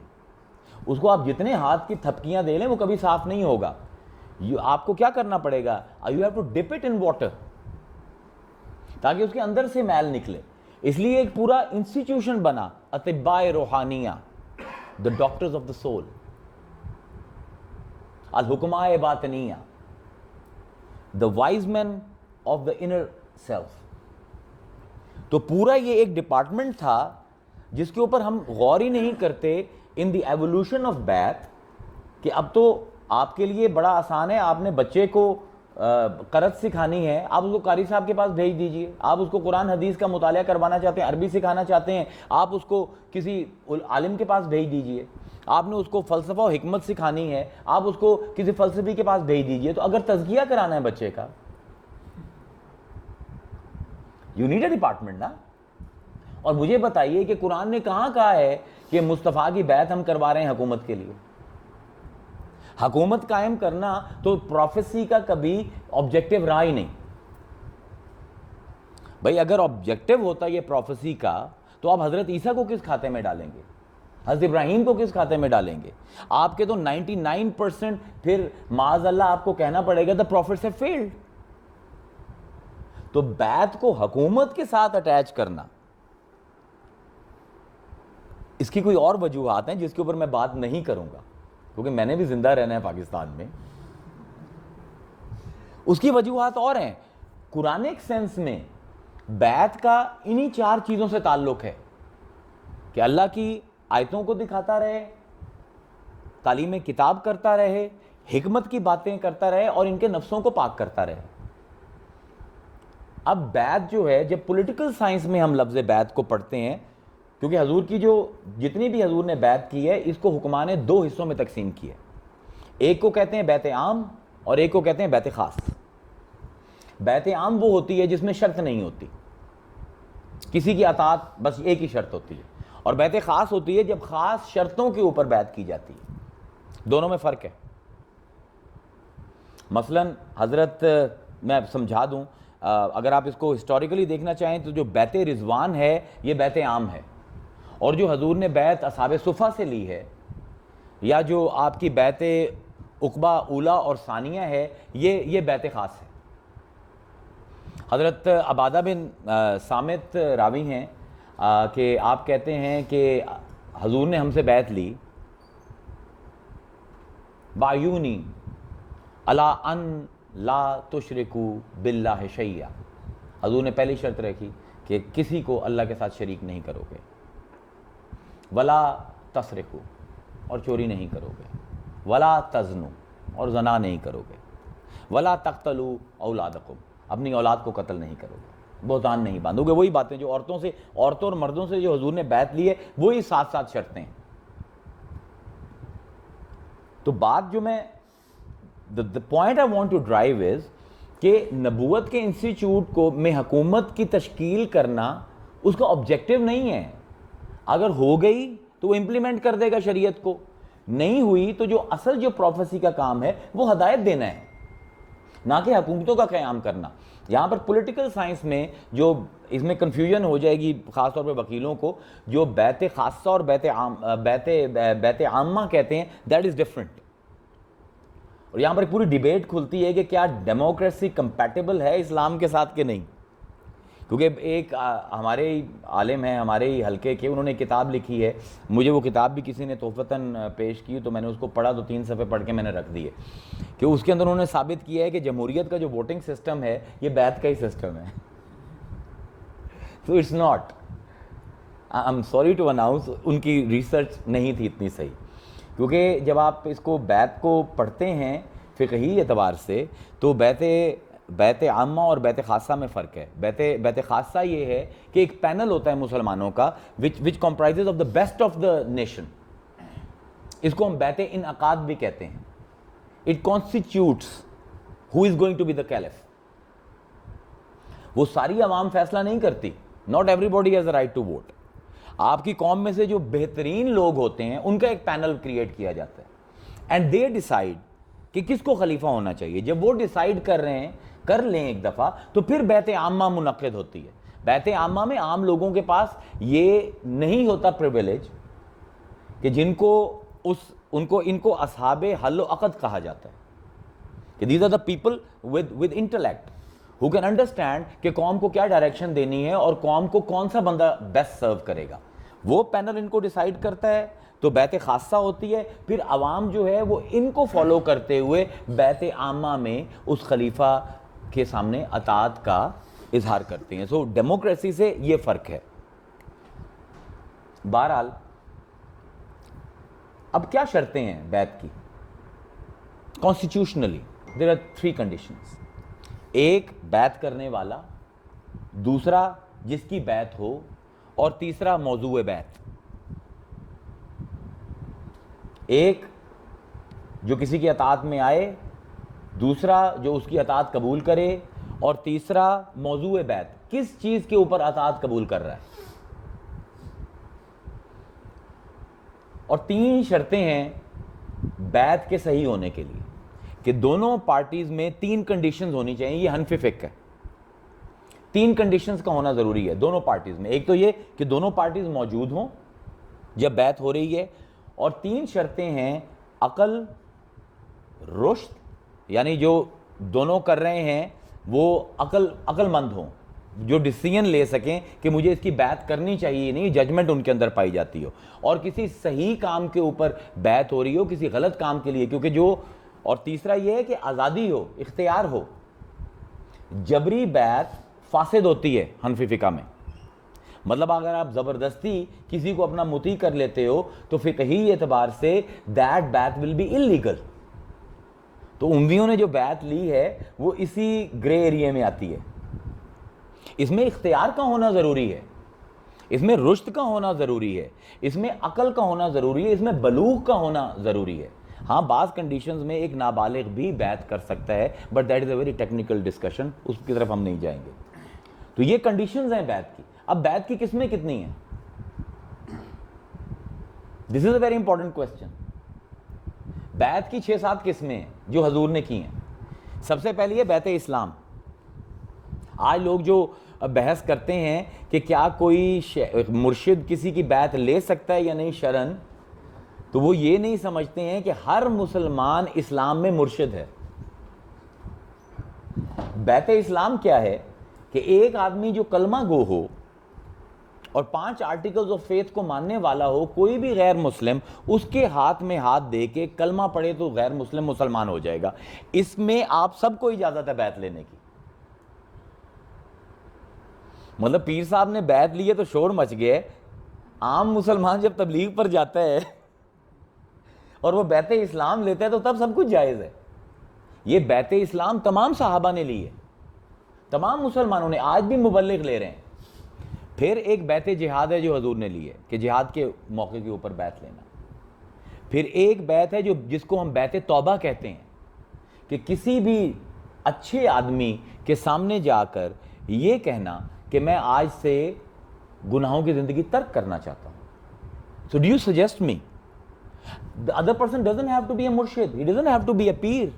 اس کو آپ جتنے ہاتھ کی تھپکیاں دے لیں وہ کبھی صاف نہیں ہوگا۔ آپ کو کیا کرنا پڑے گا؟ you have to dip it in water تاکہ اس کے اندر سے میل نکلے۔ اس لیے ایک پورا انسٹیٹیوشن بنا، اطباء روحانیہ، the doctors of the soul، الحکماء باطنیہ، the wise men of the inner self۔ تو پورا یہ ایک ڈپارٹمنٹ تھا جس کے اوپر ہم غور ہی نہیں کرتے in the evolution of بیعت، کہ اب تو آپ کے لیے بڑا آسان ہے، آپ نے بچے کو قرأت سکھانی ہے، آپ اس کو قاری صاحب کے پاس بھیج دیجئے۔ آپ اس کو قرآن حدیث کا مطالعہ کروانا چاہتے ہیں، عربی سکھانا چاہتے ہیں، آپ اس کو کسی عالم کے پاس بھیج دیجئے۔ آپ نے اس کو فلسفہ و حکمت سکھانی ہے، آپ اس کو کسی فلسفی کے پاس بھیج دیجئے۔ تو اگر تزکیہ کرانا ہے بچے کا، یو نیڈ اے ڈپارٹمنٹ نا۔ اور مجھے بتائیے کہ قرآن نے کہاں کہا ہے کہ مصطفیٰ کی بیعت ہم کروا رہے ہیں حکومت کے لیے؟ حکومت قائم کرنا تو پروفیسی کا کبھی آبجیکٹو رہا ہی نہیں۔ بھائی اگر آبجیکٹو ہوتا یہ پروفیسی کا تو آپ حضرت عیسیٰ کو کس کھاتے میں ڈالیں گے؟ حضرت ابراہیم کو کس کھاتے میں ڈالیں گے؟ آپ کے تو 99% پھر معاذ اللہ آپ کو کہنا پڑے گا the prophets have failed۔ تو بیعت کو حکومت کے ساتھ اٹیچ کرنا، اس کی کوئی اور وجوہات ہیں جس کے اوپر میں بات نہیں کروں گا کیونکہ میں نے بھی زندہ رہنا ہے پاکستان میں۔ اس کی وجوہات اور ہیں۔ قرآنک سینس میں بیعت کا انہی 4 چیزوں سے تعلق ہے کہ اللہ کی آیتوں کو دکھاتا رہے، تعلیم کتاب کرتا رہے، حکمت کی باتیں کرتا رہے اور ان کے نفسوں کو پاک کرتا رہے۔ اب بیعت جو ہے، جب پولیٹیکل سائنس میں ہم لفظ بیعت کو پڑھتے ہیں، کیونکہ حضور کی جو جتنی بھی حضور نے بیعت کی ہے اس کو حکماں نے 2 حصوں میں تقسیم کی ہے۔ ایک کو کہتے ہیں بیعت عام اور ایک کو کہتے ہیں بیعت خاص۔ بیعت عام وہ ہوتی ہے جس میں شرط نہیں ہوتی، کسی کی اطاعت بس ایک ہی شرط ہوتی ہے، اور بیعت خاص ہوتی ہے جب خاص شرطوں کے اوپر بیعت کی جاتی ہے۔ دونوں میں فرق ہے۔ مثلا حضرت، میں سمجھا دوں، اگر آپ اس کو ہسٹوریکلی دیکھنا چاہیں تو جو بیعت رضوان ہے یہ بیعت عام ہے، اور جو حضور نے بیعت اصحاب صفہ سے لی ہے یا جو آپ کی بیعت عقبہ اولا اور ثانیہ ہے یہ بیعت خاص ہے۔ حضرت عبادہ بن صامت راوی ہیں کہ آپ کہتے ہیں کہ حضور نے ہم سے بیعت لی بایونی الا ان لا تشرکو باللہ شیئا، حضور نے پہلی شرط رکھی کہ کسی کو اللہ کے ساتھ شریک نہیں کرو گے، ولا تسرقو اور چوری نہیں کرو گے، ولا تزنو اور زنا نہیں کرو گے، ولا تقتلوا اولادکم اپنی اولاد کو قتل نہیں کرو گے، بہتان نہیں باندھو گے۔ وہی باتیں جو عورتوں اور مردوں سے جو حضور نے بیعت لی ہے وہی ساتھ ساتھ شرطیں ہیں۔ تو بات جو میں the point I want to drive is کہ نبوت کے انسٹیٹیوٹ کو میں حکومت کی تشکیل کرنا اس کا آبجیکٹو نہیں ہے۔ اگر ہو گئی تو وہ امپلیمنٹ کر دے گا شریعت کو، نہیں ہوئی تو جو اصل جو پروفیسی کا کام ہے وہ ہدایت دینا ہے، نہ کہ حکومتوں کا قیام کرنا۔ یہاں پر پولیٹیکل سائنس میں جو اس میں کنفیوژن ہو جائے گی خاص طور پہ وکیلوں کو، جو بیعت خاصہ اور بیعت عامہ کہتے ہیں، دیٹ از ڈفرنٹ۔ اور یہاں پر پوری ڈیبیٹ کھلتی ہے کہ کیا ڈیموکریسی کمپیٹیبل ہے اسلام کے ساتھ کہ نہیں، کیونکہ ایک ہمارے عالم ہیں ہمارے ہی حلقے کے، انہوں نے کتاب لکھی ہے، مجھے وہ کتاب بھی کسی نے تحفتاً پیش کی تو میں نے اس کو پڑھا تو 3 صفحے پڑھ کے میں نے رکھ دیے، کہ اس کے اندر انہوں نے ثابت کیا ہے کہ جمہوریت کا جو ووٹنگ سسٹم ہے یہ بیعت کا ہی سسٹم ہے۔ So it's not, I am sorry to announce, ان کی ریسرچ نہیں تھی اتنی صحیح، کیونکہ جب آپ اس کو بیعت کو پڑھتے ہیں فقہی اعتبار سے تو بیعت عامہ اور بیعت خاصہ میں فرق ہے۔ بیعت خاصہ یہ ہے کہ ایک پینل ہوتا ہے مسلمانوں کا which comprises of the best of the nation، اس کو ہم بیعت انعقاد بھی کہتے ہیں۔ It constitutes who is going to be the caliph۔ وہ ساری عوام فیصلہ نہیں کرتی، not everybody has the right to vote۔ آپ کی قوم میں سے جو بہترین لوگ ہوتے ہیں ان کا ایک پینل کریٹ کیا جاتا ہے and they decide کہ کس کو خلیفہ ہونا چاہیے۔ جب وہ ڈیسائیڈ کر لیں ایک دفعہ تو پھر بیعت عامہ منعقد ہوتی ہے۔ بیعت عامہ میں عام لوگوں کے پاس یہ نہیں ہوتا پریویلیج کہ ان کو اصحاب حل و عقد کہا جاتا ہے، کہ these are the people with intellect who can understand کہ قوم کو کیا ڈائریکشن دینی ہے اور قوم کو کون سا بندہ بیسٹ سرو کرے گا۔ وہ پینل ان کو ڈیسائیڈ کرتا ہے تو بیعت خاصہ ہوتی ہے، پھر عوام جو ہے وہ ان کو فالو کرتے ہوئے بیعت عامہ میں اس خلیفہ کے سامنے اطاعت کا اظہار کرتے ہیں۔ سو ڈیموکریسی سے یہ فرق ہے۔ بہرحال اب کیا شرطیں ہیں بیعت کی؟ Constitutionally there are 3 conditions. ایک بیعت کرنے والا، دوسرا جس کی بیعت ہو، اور تیسرا موضوع بیعت۔ ایک جو کسی کی اطاعت میں آئے، دوسرا جو اس کی اطاعت قبول کرے، اور تیسرا موضوع بیعت، کس چیز کے اوپر اطاعت قبول کر رہا ہے۔ اور 3 شرطیں ہیں بیعت کے صحیح ہونے کے لیے، کہ دونوں پارٹیز میں 3 کنڈیشنز ہونی چاہیے۔ یہ حنفی فقہ ہے، 3 کنڈیشنز کا ہونا ضروری ہے دونوں پارٹیز میں۔ ایک تو یہ کہ دونوں پارٹیز موجود ہوں جب بیعت ہو رہی ہے، اور 3 شرطیں ہیں عقل، رشد، یعنی جو دونوں کر رہے ہیں وہ عقل مند ہوں، جو ڈیسیژن لے سکیں کہ مجھے اس کی بیعت کرنی چاہیے نہیں، ججمنٹ ان کے اندر پائی جاتی ہو، اور کسی صحیح کام کے اوپر بیعت ہو رہی ہو، کسی غلط کام کے لیے، کیونکہ اور تیسرا یہ ہے کہ آزادی ہو، اختیار ہو۔ جبری بیعت فاسد ہوتی ہے حنفی فقہ میں، مطلب اگر آپ زبردستی کسی کو اپنا مطیع کر لیتے ہو تو فقہی اعتبار سے that بیعت will be illegal۔ تو امویوں نے جو بیعت لی ہے وہ اسی گرے ایریے میں آتی ہے۔ اس میں اختیار کا ہونا ضروری ہے، اس میں رشد کا ہونا ضروری ہے، اس میں عقل کا ہونا ضروری ہے، اس میں بلوغ کا ہونا ضروری ہے۔ ہاں بعض کنڈیشنز میں ایک نابالغ بھی بیعت کر سکتا ہے، but that is a very technical discussion, اس کی طرف ہم نہیں جائیں گے۔ تو یہ کنڈیشنز ہیں بیعت کی۔ اب بیعت کی قسمیں کتنی ہیں؟ دس از اے ویری امپورٹنٹ کوسچن۔ بیعت کی 6-7 قسمیں ہیں جو حضور نے کی ہیں۔ سب سے پہلی ہے بیعت اسلام۔ آج لوگ جو بحث کرتے ہیں کہ کیا کوئی مرشد کسی کی بیعت لے سکتا ہے یا نہیں شرعن، تو وہ یہ نہیں سمجھتے ہیں کہ ہر مسلمان اسلام میں مرشد ہے۔ بیعت اسلام کیا ہے؟ کہ ایک آدمی جو کلمہ گو ہو اور 5 آرٹیکلز آف فیتھ کو ماننے والا ہو کوئی بھی غیر مسلم، اس کے ہاتھ میں ہاتھ دے کے کلمہ پڑھے تو غیر مسلم مسلمان ہو جائے گا. اس میں آپ سب کو اجازت ہے بیعت لینے کی. مطلب پیر صاحب نے بیعت لی ہے تو شور مچ گیا ہے. عام مسلمان جب تبلیغ پر جاتا ہے اور وہ بیعت اسلام لیتا ہے تو تب سب کچھ جائز ہے. یہ بیعت اسلام تمام صحابہ نے لی ہے، تمام مسلمانوں نے، آج بھی مبلغ لے رہے ہیں. پھر ایک بیعت جہاد ہے جو حضور نے لی ہے کہ جہاد کے موقع کے اوپر بیعت لینا. پھر ایک بیعت ہے جس کو ہم بیعت توبہ کہتے ہیں کہ کسی بھی اچھے آدمی کے سامنے جا کر یہ کہنا کہ میں آج سے گناہوں کی زندگی ترک کرنا چاہتا ہوں. So do you suggest me? The other person doesn't have to be a murshid. He doesn't have to be a peer.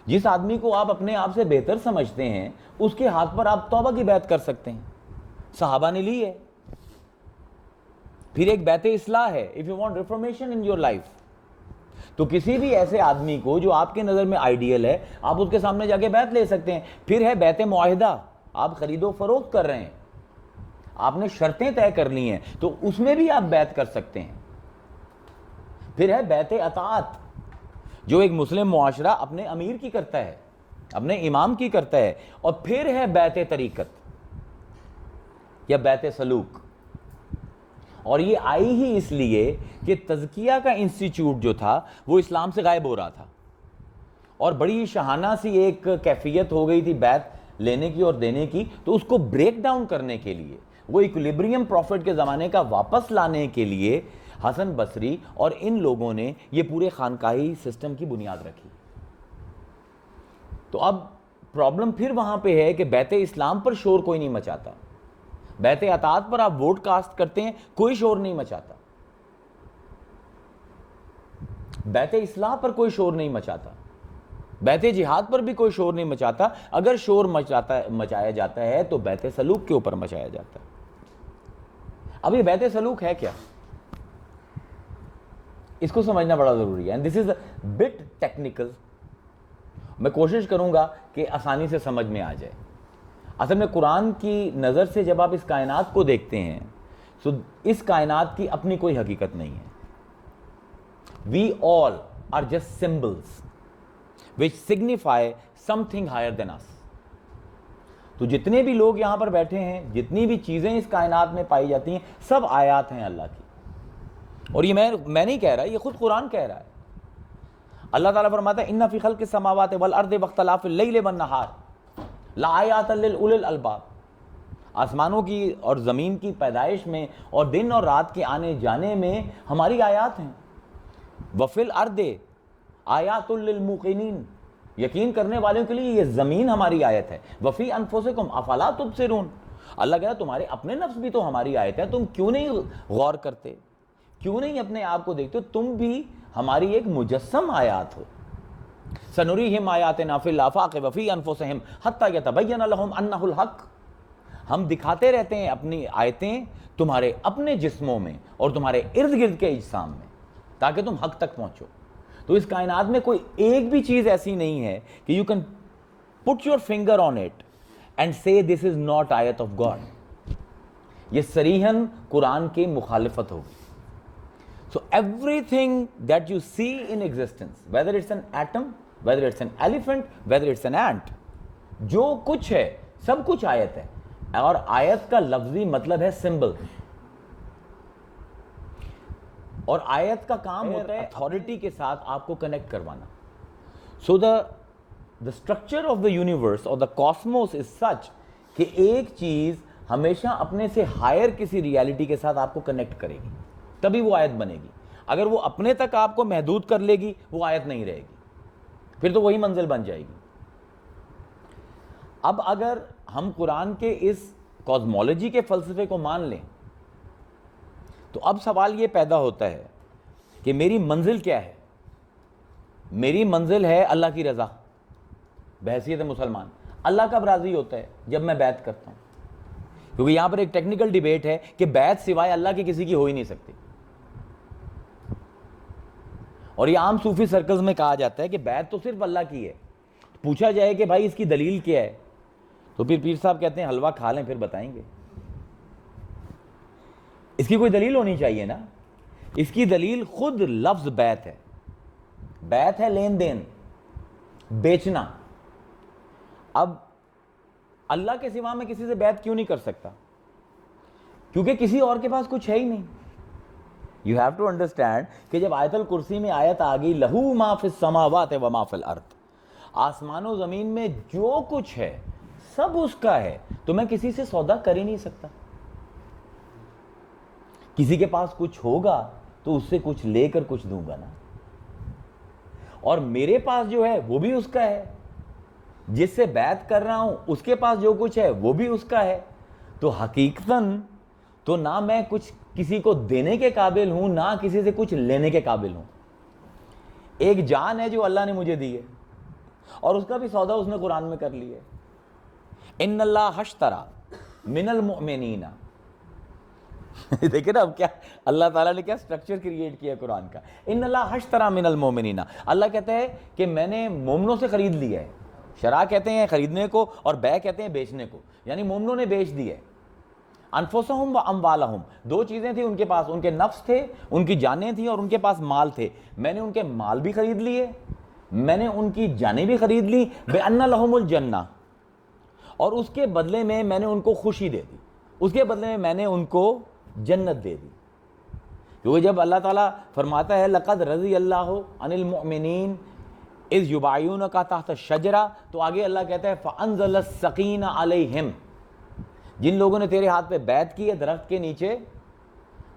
جس آدمی کو آپ اپنے آپ سے بہتر سمجھتے ہیں اس کے ہاتھ پر آپ توبہ کی بیعت کر سکتے ہیں. صحابہ نے لی ہے. پھر ایک بیعت اصلاح ہے. If you want reformation in your life, تو کسی بھی ایسے آدمی کو جو آپ کے نظر میں آئیڈیل ہے آپ اس کے سامنے جا کے بیعت لے سکتے ہیں. پھر ہے بیعت معاہدہ. آپ خرید و فروخت کر رہے ہیں، آپ نے شرطیں طے کر لی ہیں تو اس میں بھی آپ بیعت کر سکتے ہیں. پھر ہے بیعت اطاعت جو ایک مسلم معاشرہ اپنے امیر کی کرتا ہے، اپنے امام کی کرتا ہے. اور پھر ہے بیعت طریقت یا بیعت سلوک. اور یہ آئی ہی اس لیے کہ تزکیہ کا انسٹیٹیوٹ جو تھا وہ اسلام سے غائب ہو رہا تھا اور بڑی شاہانہ سی ایک کیفیت ہو گئی تھی بیعت لینے کی اور دینے کی. تو اس کو بریک ڈاؤن کرنے کے لیے، وہ ایکولیبریم پروفٹ کے زمانے کا واپس لانے کے لیے حسن بصری اور ان لوگوں نے یہ پورے خانقاہی سسٹم کی بنیاد رکھی. تو اب پرابلم پھر وہاں پہ ہے کہ بیعت اسلام پر شور کوئی نہیں مچاتا. بیعت اطاعت پر آپ ووٹ کاسٹ کرتے ہیں، کوئی شور نہیں مچاتا. بیعت اصلاح پر کوئی شور نہیں مچاتا. بیعت جہاد پر بھی کوئی شور نہیں مچاتا. اگر شور مچایا جاتا ہے تو بیعت سلوک کے اوپر مچایا جاتا ہے. اب یہ بیعت سلوک ہے کیا؟ اس کو سمجھنا بڑا ضروری ہے. And this is a but technical. میں کوشش کروں گا کہ آسانی سے سمجھ میں آ جائے. اصل میں قرآن کی نظر سے جب آپ اس کائنات کو دیکھتے ہیں تو اس کائنات کی اپنی کوئی حقیقت نہیں ہے. We all are just symbols which signify something higher than us. تو جتنے بھی لوگ یہاں پر بیٹھے ہیں، جتنی بھی چیزیں اس کائنات میں پائی جاتی ہیں، سب آیات ہیں اللہ کی. اور یہ میں نہیں کہہ رہا، یہ خود قرآن کہہ رہا ہے. اللہ تعالیٰ فرماتا ہے اِنَّ فِي خَلْقِ السَّمَاوَاتِ وَالْأَرْضِ وَاخْتِلَافِ اللَّيْلِ وَالنَّهَارِ لَآيَاتٍ لِّأُولِي الْأَلْبَابِ. آسمانوں کی اور زمین کی پیدائش میں اور دن اور رات کے آنے جانے میں ہماری آیات ہیں. وَفِي الْأَرْضِ آیَاتٌ لِّلْمُوقِنِينَ. یقین کرنے والوں کے لیے یہ زمین ہماری آیت ہے. وَفِي أَنفُسِكُمْ أَفَلَا تُبْصِرُونَ. اللہ کہتا ہے تمہارے اپنے نفس بھی تو ہماری آیت ہے، تم کیوں نہیں غور کرتے، کیوں نہیں اپنے آپ کو دیکھتے ہو؟ تم بھی ہماری ایک مجسم آیات ہو. سَنُرِيهِمْ آيَاتِنَا فِي الْآفَاقِ وَفِي أَنفُسِهِمْ حَتَّى يَتَبَيَّنَ لَهُمْ أَنَّهُ الْحَقُّ. ہم دکھاتے رہتے ہیں اپنی آیتیں تمہارے اپنے جسموں میں اور تمہارے ارد گرد کے اجسام میں تاکہ تم حق تک پہنچو. تو اس کائنات میں کوئی ایک بھی چیز ایسی نہیں ہے کہ you can put your finger on it and سے دس از ناٹ آیت آف گاڈ. یہ صریحاً قرآن کی مخالفت ہوگی. So everything that you see in existence, whether it's an atom, whether it's an elephant, whether it's an ant, جو کچھ ہے سب کچھ آیت ہے. اور آیت کا لفظی مطلب ہے سمبل. اور آیت کا کام ہوتا ہے اتھارٹی کے ساتھ آپ کو کنیکٹ کروانا. So the structure of the universe or the cosmos is such کہ ایک چیز ہمیشہ اپنے سے ہائر کسی ریالٹی کے ساتھ آپ کو کنیکٹ کرے گی تبھی وہ آیت بنے گی. اگر وہ اپنے تک آپ کو محدود کر لے گی وہ آیت نہیں رہے گی، پھر تو وہی منزل بن جائے گی. اب اگر ہم قرآن کے اس کازمولوجی کے فلسفے کو مان لیں تو اب سوال یہ پیدا ہوتا ہے کہ میری منزل کیا ہے؟ میری منزل ہے اللہ کی رضا بحیثیت مسلمان. اللہ کب راضی ہوتا ہے؟ جب میں بیعت کرتا ہوں. کیونکہ یہاں پر ایک ٹیکنیکل ڈیبیٹ ہے کہ بیعت سوائے اللہ کی کسی کی ہو ہی نہیں سکتی. اور یہ عام صوفی سرکلز میں کہا جاتا ہے کہ بیعت تو صرف اللہ کی ہے. پوچھا جائے کہ بھائی اس کی دلیل کیا ہے تو پھر پیر صاحب کہتے ہیں حلوہ کھا لیں پھر بتائیں گے. اس کی کوئی دلیل ہونی چاہیے نا. اس کی دلیل خود لفظ بیعت ہے. بیعت ہے لین دین, بیچنا. اب اللہ کے سوا میں کسی سے بیعت کیوں نہیں کر سکتا؟ کیونکہ کسی اور کے پاس کچھ ہے ہی نہیں. یو ہیو ٹو انڈرسٹینڈ کہ جب آیت الکرسی میں آیت آ گئی لہو ما فی السماوات و ما فی الارض, آسمان و زمین میں جو کچھ ہے سب اس کا ہے, تو میں کسی سے سودا کر ہی نہیں سکتا. کسی کے پاس کچھ ہوگا تو اس سے کچھ لے کر کچھ دوں گا نا, اور میرے پاس جو ہے وہ بھی اس کا ہے. جس سے بیعت کر رہا ہوں اس کے پاس جو کچھ ہے وہ بھی اس کا ہے. تو حقیقتاً تو نہ میں کچھ کسی کو دینے کے قابل ہوں, نہ کسی سے کچھ لینے کے قابل ہوں. ایک جان ہے جو اللہ نے مجھے دی ہے, اور اس کا بھی سودا اس نے قرآن میں کر لی ہے. ان اللہ اشتری من المؤمنین. دیکھیں نا اب کیا اللہ تعالیٰ نے کیا سٹرکچر کریٹ کیا قرآن کا. ان اللہ اشتری من المؤمنین, اللہ کہتا ہے کہ میں نے مومنوں سے خرید لیا ہے. شرع کہتے ہیں خریدنے کو, اور بیع کہتے ہیں بیچنے کو, یعنی مومنوں نے بیچ دی ہے. انفسہم و اموالہم, دو چیزیں تھیں ان کے پاس, ان کے نفس تھے, ان کی جانیں تھیں, اور ان کے پاس مال تھے. میں نے ان کے مال بھی خرید لیے, میں نے ان کی جانیں بھی خرید لی. بِأَنَّ لَهُمُ الْجَنَّةَ, اور اس کے بدلے میں نے ان کو خوشی دے دی, اس کے بدلے میں میں نے ان کو جنت دے دی. کیونکہ جب اللہ تعالیٰ فرماتا ہے لَقَدْ رَضِيَ اللَّهُ عَنِ الْمُؤْمِنِينَ اِذْ يُبَايِعُونَكَ تَحْتَ الشَّجَرَةِ, تو آگے اللہ کہتا ہے فَأَنزَلَ السَّكِينَةَ عَلَيْهِمْ, جن لوگوں نے تیرے ہاتھ پہ بیعت کی ہے درخت کے نیچے,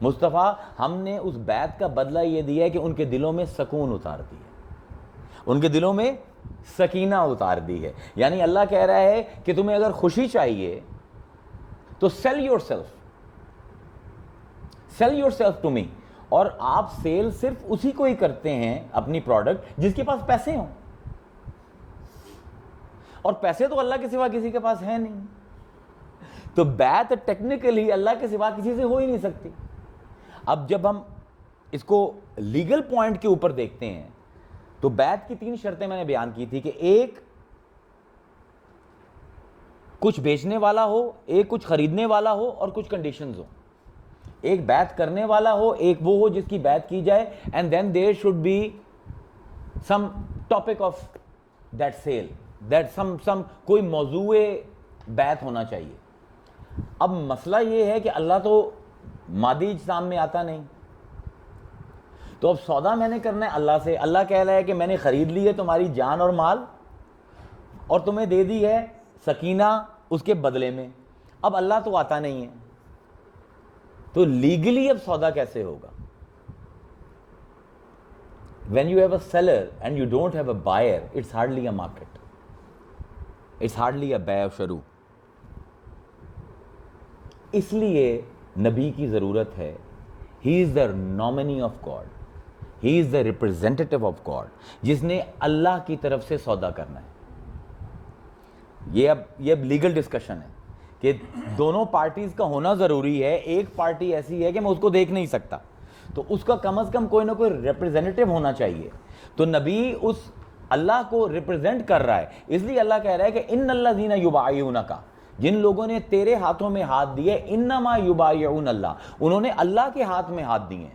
مصطفیٰ ہم نے اس بیعت کا بدلہ یہ دیا ہے کہ ان کے دلوں میں سکون اتار دی ہے, ان کے دلوں میں سکینہ اتار دی ہے. یعنی اللہ کہہ رہا ہے کہ تمہیں اگر خوشی چاہیے تو sell yourself to me. اور آپ سیل صرف اسی کو ہی کرتے ہیں اپنی پروڈکٹ جس کے پاس پیسے ہوں, اور پیسے تو اللہ کے سوا کسی کے پاس ہے نہیں. تو بیعت ٹیکنیکلی اللہ کے سوا کسی سے ہو ہی نہیں سکتی. اب جب ہم اس کو لیگل پوائنٹ کے اوپر دیکھتے ہیں تو بیعت کی 3 شرطیں میں نے بیان کی تھی کہ ایک کچھ بیچنے والا ہو, ایک کچھ خریدنے والا ہو, اور کچھ کنڈیشنز ہو. ایک بیعت کرنے والا ہو, ایک وہ ہو جس کی بیعت کی جائے, and then there should be some topic of that sale, that some کوئی موضوع بیعت ہونا چاہیے. اب مسئلہ یہ ہے کہ اللہ تو مادی اجسام میں آتا نہیں, تو اب سودا میں نے کرنا ہے اللہ سے. اللہ کہہ رہا ہے کہ میں نے خرید لی ہے تمہاری جان اور مال, اور تمہیں دے دی ہے سکینہ اس کے بدلے میں. اب اللہ تو آتا نہیں ہے, تو لیگلی اب سودا کیسے ہوگا؟ When you have a seller and you don't have a buyer, it's hardly a market. It's hardly a بيع شروع. اس لیے نبی کی ضرورت ہے. He is the nominee of God. He is the representative of God, جس نے اللہ کی طرف سے سودا کرنا ہے. یہ اب لیگل ڈسکشن ہے کہ دونوں پارٹیز کا ہونا ضروری ہے. ایک پارٹی ایسی ہے کہ میں اس کو دیکھ نہیں سکتا, تو اس کا کم از کم کوئی نہ کوئی ریپرزینٹیو ہونا چاہیے. تو نبی اس اللہ کو ریپرزینٹ کر رہا ہے, اس لیے اللہ کہہ رہا ہے کہ ان الذین یبایعونک, جن لوگوں نے تیرے ہاتھوں میں ہاتھ دیے, انما یبایعون اللہ, انہوں نے اللہ کے ہاتھ میں ہاتھ دیے ہیں.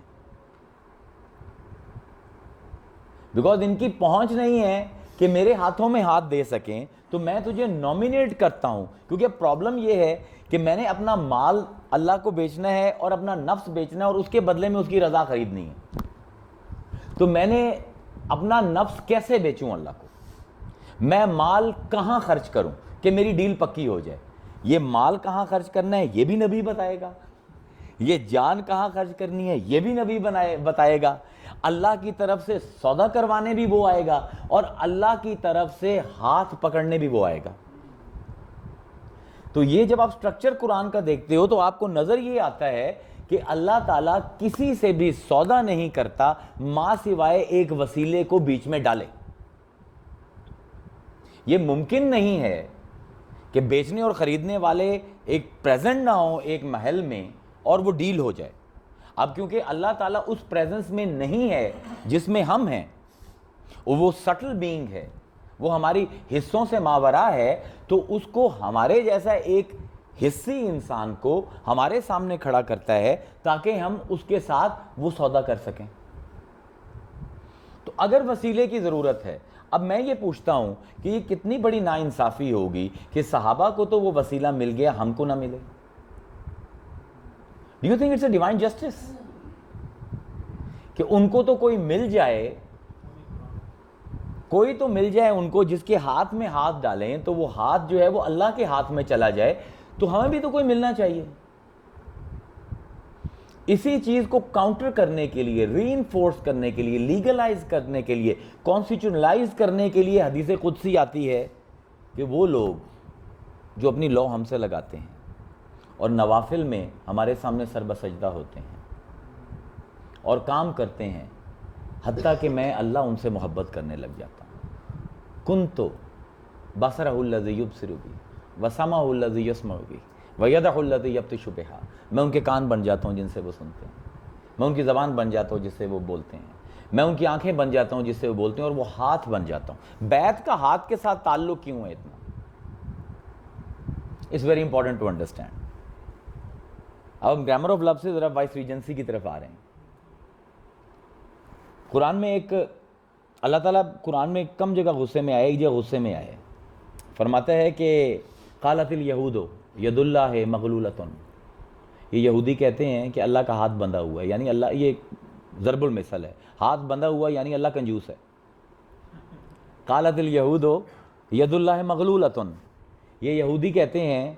بیکاز ان کی پہنچ نہیں ہے کہ میرے ہاتھوں میں ہاتھ دے سکیں, تو میں تجھے نومینیٹ کرتا ہوں. کیونکہ پرابلم یہ ہے کہ میں نے اپنا مال اللہ کو بیچنا ہے اور اپنا نفس بیچنا ہے, اور اس کے بدلے میں اس کی رضا خریدنی ہے. تو میں نے اپنا نفس کیسے بیچوں اللہ کو؟ میں مال کہاں خرچ کروں کہ میری ڈیل پکی ہو جائے؟ یہ مال کہاں خرچ کرنا ہے یہ بھی نبی بتائے گا, یہ جان کہاں خرچ کرنی ہے یہ بھی نبی بتائے گا. اللہ کی طرف سے سودا کروانے بھی وہ آئے گا, اور اللہ کی طرف سے ہاتھ پکڑنے بھی وہ آئے گا. تو یہ جب آپ سٹرکچر قرآن کا دیکھتے ہو تو آپ کو نظر یہ آتا ہے کہ اللہ تعالیٰ کسی سے بھی سودا نہیں کرتا ماں سوائے ایک وسیلے کو بیچ میں ڈالے. یہ ممکن نہیں ہے کہ بیچنے اور خریدنے والے ایک پریزنٹ نہ ہو ایک محل میں اور وہ ڈیل ہو جائے. اب کیونکہ اللہ تعالیٰ اس پریزنس میں نہیں ہے جس میں ہم ہیں, وہ سٹل بینگ ہے, وہ ہماری حصوں سے ماورا ہے, تو اس کو ہمارے جیسا ایک حصی انسان کو ہمارے سامنے کھڑا کرتا ہے تاکہ ہم اس کے ساتھ وہ سودا کر سکیں. تو اگر وسیلے کی ضرورت ہے، اب میں یہ پوچھتا ہوں کہ یہ کتنی بڑی ناانصافی ہوگی کہ صحابہ کو تو وہ وسیلہ مل گیا، ہم کو نہ ملے. Do you think it's a divine justice کہ ان کو تو کوئی مل جائے، کوئی تو مل جائے ان کو جس کے ہاتھ میں ہاتھ ڈالیں تو وہ ہاتھ جو ہے وہ اللہ کے ہاتھ میں چلا جائے، تو ہمیں بھی تو کوئی ملنا چاہیے. اسی چیز کو کاؤنٹر کرنے کے لیے، ری انفورس کرنے کے لیے، لیگلائز کرنے کے لیے، کانسٹیٹیوشنلائز کرنے کے لیے حدیث قدسی آتی ہے کہ وہ لوگ جو اپنی لو ہم سے لگاتے ہیں اور نوافل میں ہمارے سامنے سر بسجدہ ہوتے ہیں اور کام کرتے ہیں، حتیٰ کہ میں اللہ ان سے محبت کرنے لگ جاتا ہوں. کنتو بصرہ الذی یبصر بہ وسمعہ الذی یسمع بہ ویدہ الذی یبطش بہا. میں ان کے کان بن جاتا ہوں جن سے وہ سنتے ہیں، میں ان کی زبان بن جاتا ہوں جس سے وہ بولتے ہیں، میں ان کی آنکھیں بن جاتا ہوں جس سے وہ بولتے ہیں، اور وہ ہاتھ بن جاتا ہوں. بیعت کا ہاتھ کے ساتھ تعلق کیوں ہے اتنا؟ It's very important to understand. اب ہم گرامر آف لو سے ذرا وائس ریجنسی کی طرف آ رہے ہیں. قرآن میں ایک اللہ تعالیٰ قرآن میں کم جگہ غصے میں آئے، ایک جگہ غصے میں آئے. فرماتا ہے کہ قالت الیہود ید اللہ مغلولۃ. یہ یہودی کہتے ہیں کہ اللہ کا ہاتھ بندھا ہوا ہے، یعنی اللہ، یہ ضرب المثل ہے، ہاتھ بندھا ہوا یعنی اللہ کنجوس ہے. قالت الیہود ید اللہ مغلولۃ. یہ یہودی کہتے ہیں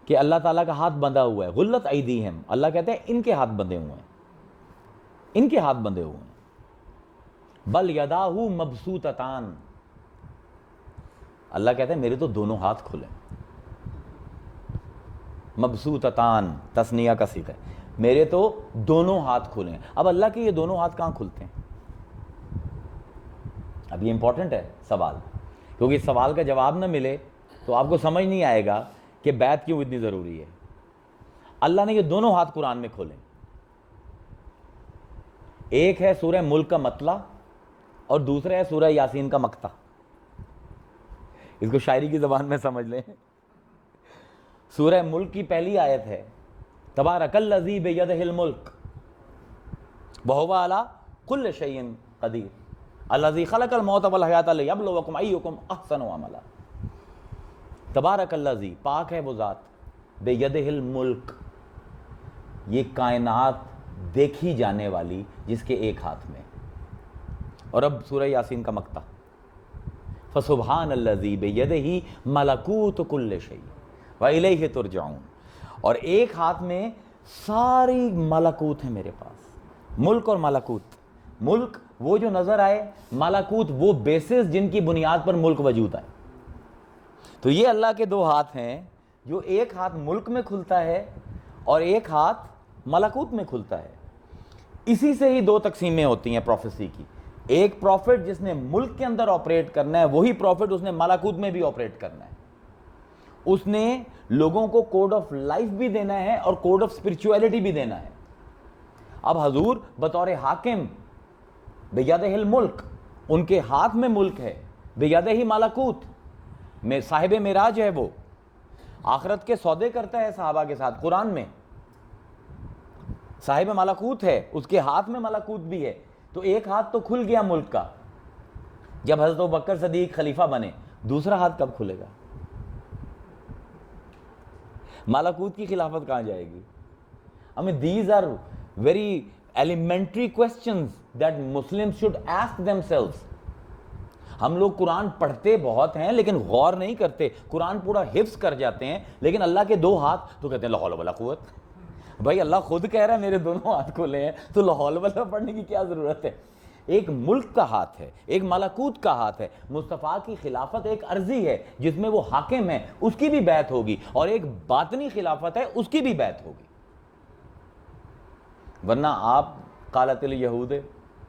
کہ اللہ تعالیٰ کا ہاتھ بندھا ہوا ہے. غلت ایدیہم، اللہ کہتے ہیں ان کے ہاتھ بندھے ہوئے ہیں، ان کے ہاتھ بندھے ہوئے ہیں. بل یداہ مبسوطتان، اللہ کہتے ہیں میرے تو دونوں ہاتھ کھلے. مبسوطتان تثنیہ کا صیغہ ہے، میرے تو دونوں ہاتھ کھلے ہیں. اب اللہ کے یہ دونوں ہاتھ کہاں کھلتے ہیں؟ اب یہ امپورٹنٹ ہے سوال، کیونکہ اس سوال کا جواب نہ ملے تو آپ کو سمجھ نہیں آئے گا کہ بیعت کیوں اتنی ضروری ہے. اللہ نے یہ دونوں ہاتھ قرآن میں کھولے. ایک ہے سورہ ملک کا مطلع اور دوسرا ہے سورہ یاسین کا مقطع. اس کو شاعری کی زبان میں سمجھ لیں. سورہ ملک کی پہلی آیت ہے تبارک الذی بیدہ الملک وہو علی کل شیء قدیر الذی خلق الموت والحیاۃ لیبلوکم ایکم احسن عملا. تبارک الذی، پاک ہے وہ ذات، بیدہ الملک، یہ کائنات دیکھی جانے والی جس کے ایک ہاتھ میں. اور اب سورہ یاسین کا مقطع فسبحان الذی بیدہ ملکوت کل شیء وَإِلَيْهِ تُرْجَعُونَ. اور ایک ہاتھ میں ساری ملکوت ہے میرے پاس. ملک اور ملکوت، ملک وہ جو نظر آئے، ملکوت وہ بیسز جن کی بنیاد پر ملک وجود آئے. تو یہ اللہ کے دو ہاتھ ہیں، جو ایک ہاتھ ملک میں کھلتا ہے اور ایک ہاتھ ملکوت میں کھلتا ہے. اسی سے ہی دو تقسیمیں ہوتی ہیں پروفیسی کی. ایک پروفٹ جس نے ملک کے اندر آپریٹ کرنا ہے، وہی پروفٹ اس نے ملکوت میں بھی آپریٹ کرنا ہے. اس نے لوگوں کو کوڈ آف لائف بھی دینا ہے اور کوڈ آف اسپرچویلٹی بھی دینا ہے. اب حضور بطور حاکم بیدہ الملک، ان کے ہاتھ میں ملک ہے، بیدہ ہی ملکوت، میں صاحب معراج ہے، وہ آخرت کے سودے کرتا ہے صحابہ کے ساتھ. قرآن میں صاحب ملکوت ہے، اس کے ہاتھ میں ملکوت بھی ہے. تو ایک ہاتھ تو کھل گیا ملک کا جب حضرت ابوبکر صدیق خلیفہ بنے، دوسرا ہاتھ کب کھلے گا؟ ملکوت کی خلافت کہاں جائے گی؟ these are very elementary questions that Muslims should ask themselves. ہم لوگ قرآن پڑھتے بہت ہیں لیکن غور نہیں کرتے. قرآن پورا حفظ کر جاتے ہیں لیکن اللہ کے دو ہاتھ تو کہتے ہیں لا حول ولا قوت. بھائی اللہ خود کہہ رہا ہے میرے دونوں ہاتھ کھلے ہیں، تو لا حول ولا پڑھنے کی کیا ضرورت ہے؟ ایک ملک کا ہاتھ ہے، ایک ملکوت کا ہاتھ ہے. مصطفیٰ کی خلافت ایک عرضی ہے جس میں وہ حاکم ہے، اس کی بھی بیعت ہوگی، اور ایک باطنی خلافت ہے، اس کی بھی بیعت ہوگی. ورنہ آپ قالت الیہود،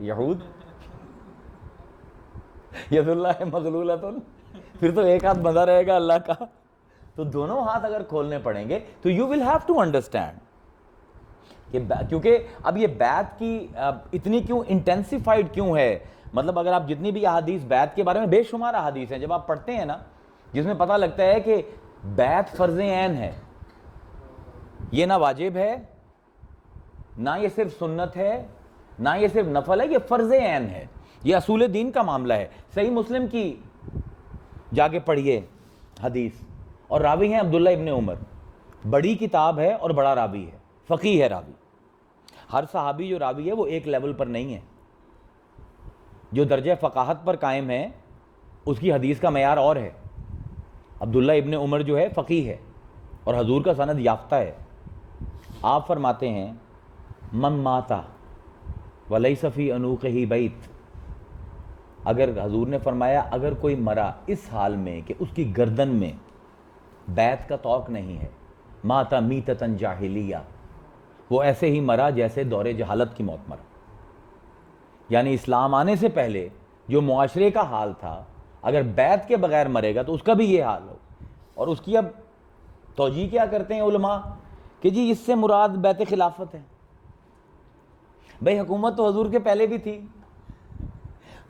یہود ید اللہ مغلولۃ، پھر تو ایک ہاتھ بندھا رہے گا اللہ کا. تو دونوں ہاتھ اگر کھولنے پڑیں گے تو you will have to understand کیونکہ اب یہ بیعت کی اتنی کیوں انٹینسیفائڈ کیوں ہے. مطلب اگر آپ جتنی بھی احادیث بیعت کے بارے میں، بے شمار احادیث ہیں جب آپ پڑھتے ہیں نا، جس میں پتہ لگتا ہے کہ بیعت فرض عین ہے. یہ نہ واجب ہے، نہ یہ صرف سنت ہے، نہ یہ صرف نفل ہے، یہ فرض عین ہے، یہ اصول دین کا معاملہ ہے۔ صحیح مسلم کی جا کے پڑھیے حدیث، اور راوی ہیں عبداللہ ابن عمر، بڑی کتاب ہے اور بڑا راوی ہے، فقیہ ہے راوی۔ ہر صحابی جو راوی ہے وہ ایک لیول پر نہیں ہے، جو درجہ فقاہت پر قائم ہے اس کی حدیث کا معیار اور ہے۔ عبداللہ ابن عمر جو ہے فقیہ ہے اور حضور کا سند یافتہ ہے۔ آپ فرماتے ہیں من ماتا ولیس فی عنوقہ بیت، اگر حضور نے فرمایا اگر کوئی مرا اس حال میں کہ اس کی گردن میں بیعت کا توق نہیں ہے، ماتا میتتن جاہلیہ، وہ ایسے ہی مرا جیسے دور جہالت کی موت مرا۔ یعنی اسلام آنے سے پہلے جو معاشرے کا حال تھا، اگر بیعت کے بغیر مرے گا تو اس کا بھی یہ حال ہو۔ اور اس کی اب توجیہ کیا کرتے ہیں علماء کہ جی اس سے مراد بیعت خلافت ہے۔ بھئی حکومت تو حضور کے پہلے بھی تھی،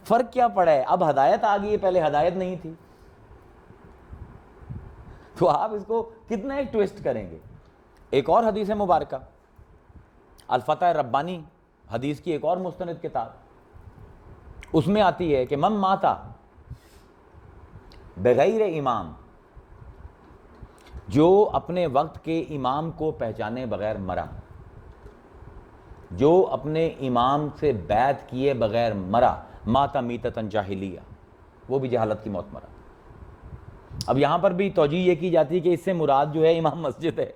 فرق کیا پڑا ہے؟ اب ہدایت آ گئی ہے، پہلے ہدایت نہیں تھی، تو آپ اس کو کتنا ایک ٹویسٹ کریں گے۔ ایک اور حدیث مبارکہ الفتح ربانی حدیث کی ایک اور مستند کتاب، اس میں آتی ہے کہ من ماتا بغیر امام، جو اپنے وقت کے امام کو پہچانے بغیر مرا، جو اپنے امام سے بیعت کیے بغیر مرا، ماتا میتتن جاہلیہ، وہ بھی جہالت کی موت مرا۔ اب یہاں پر بھی توجیہ یہ کی جاتی ہے کہ اس سے مراد جو ہے امام مسجد ہے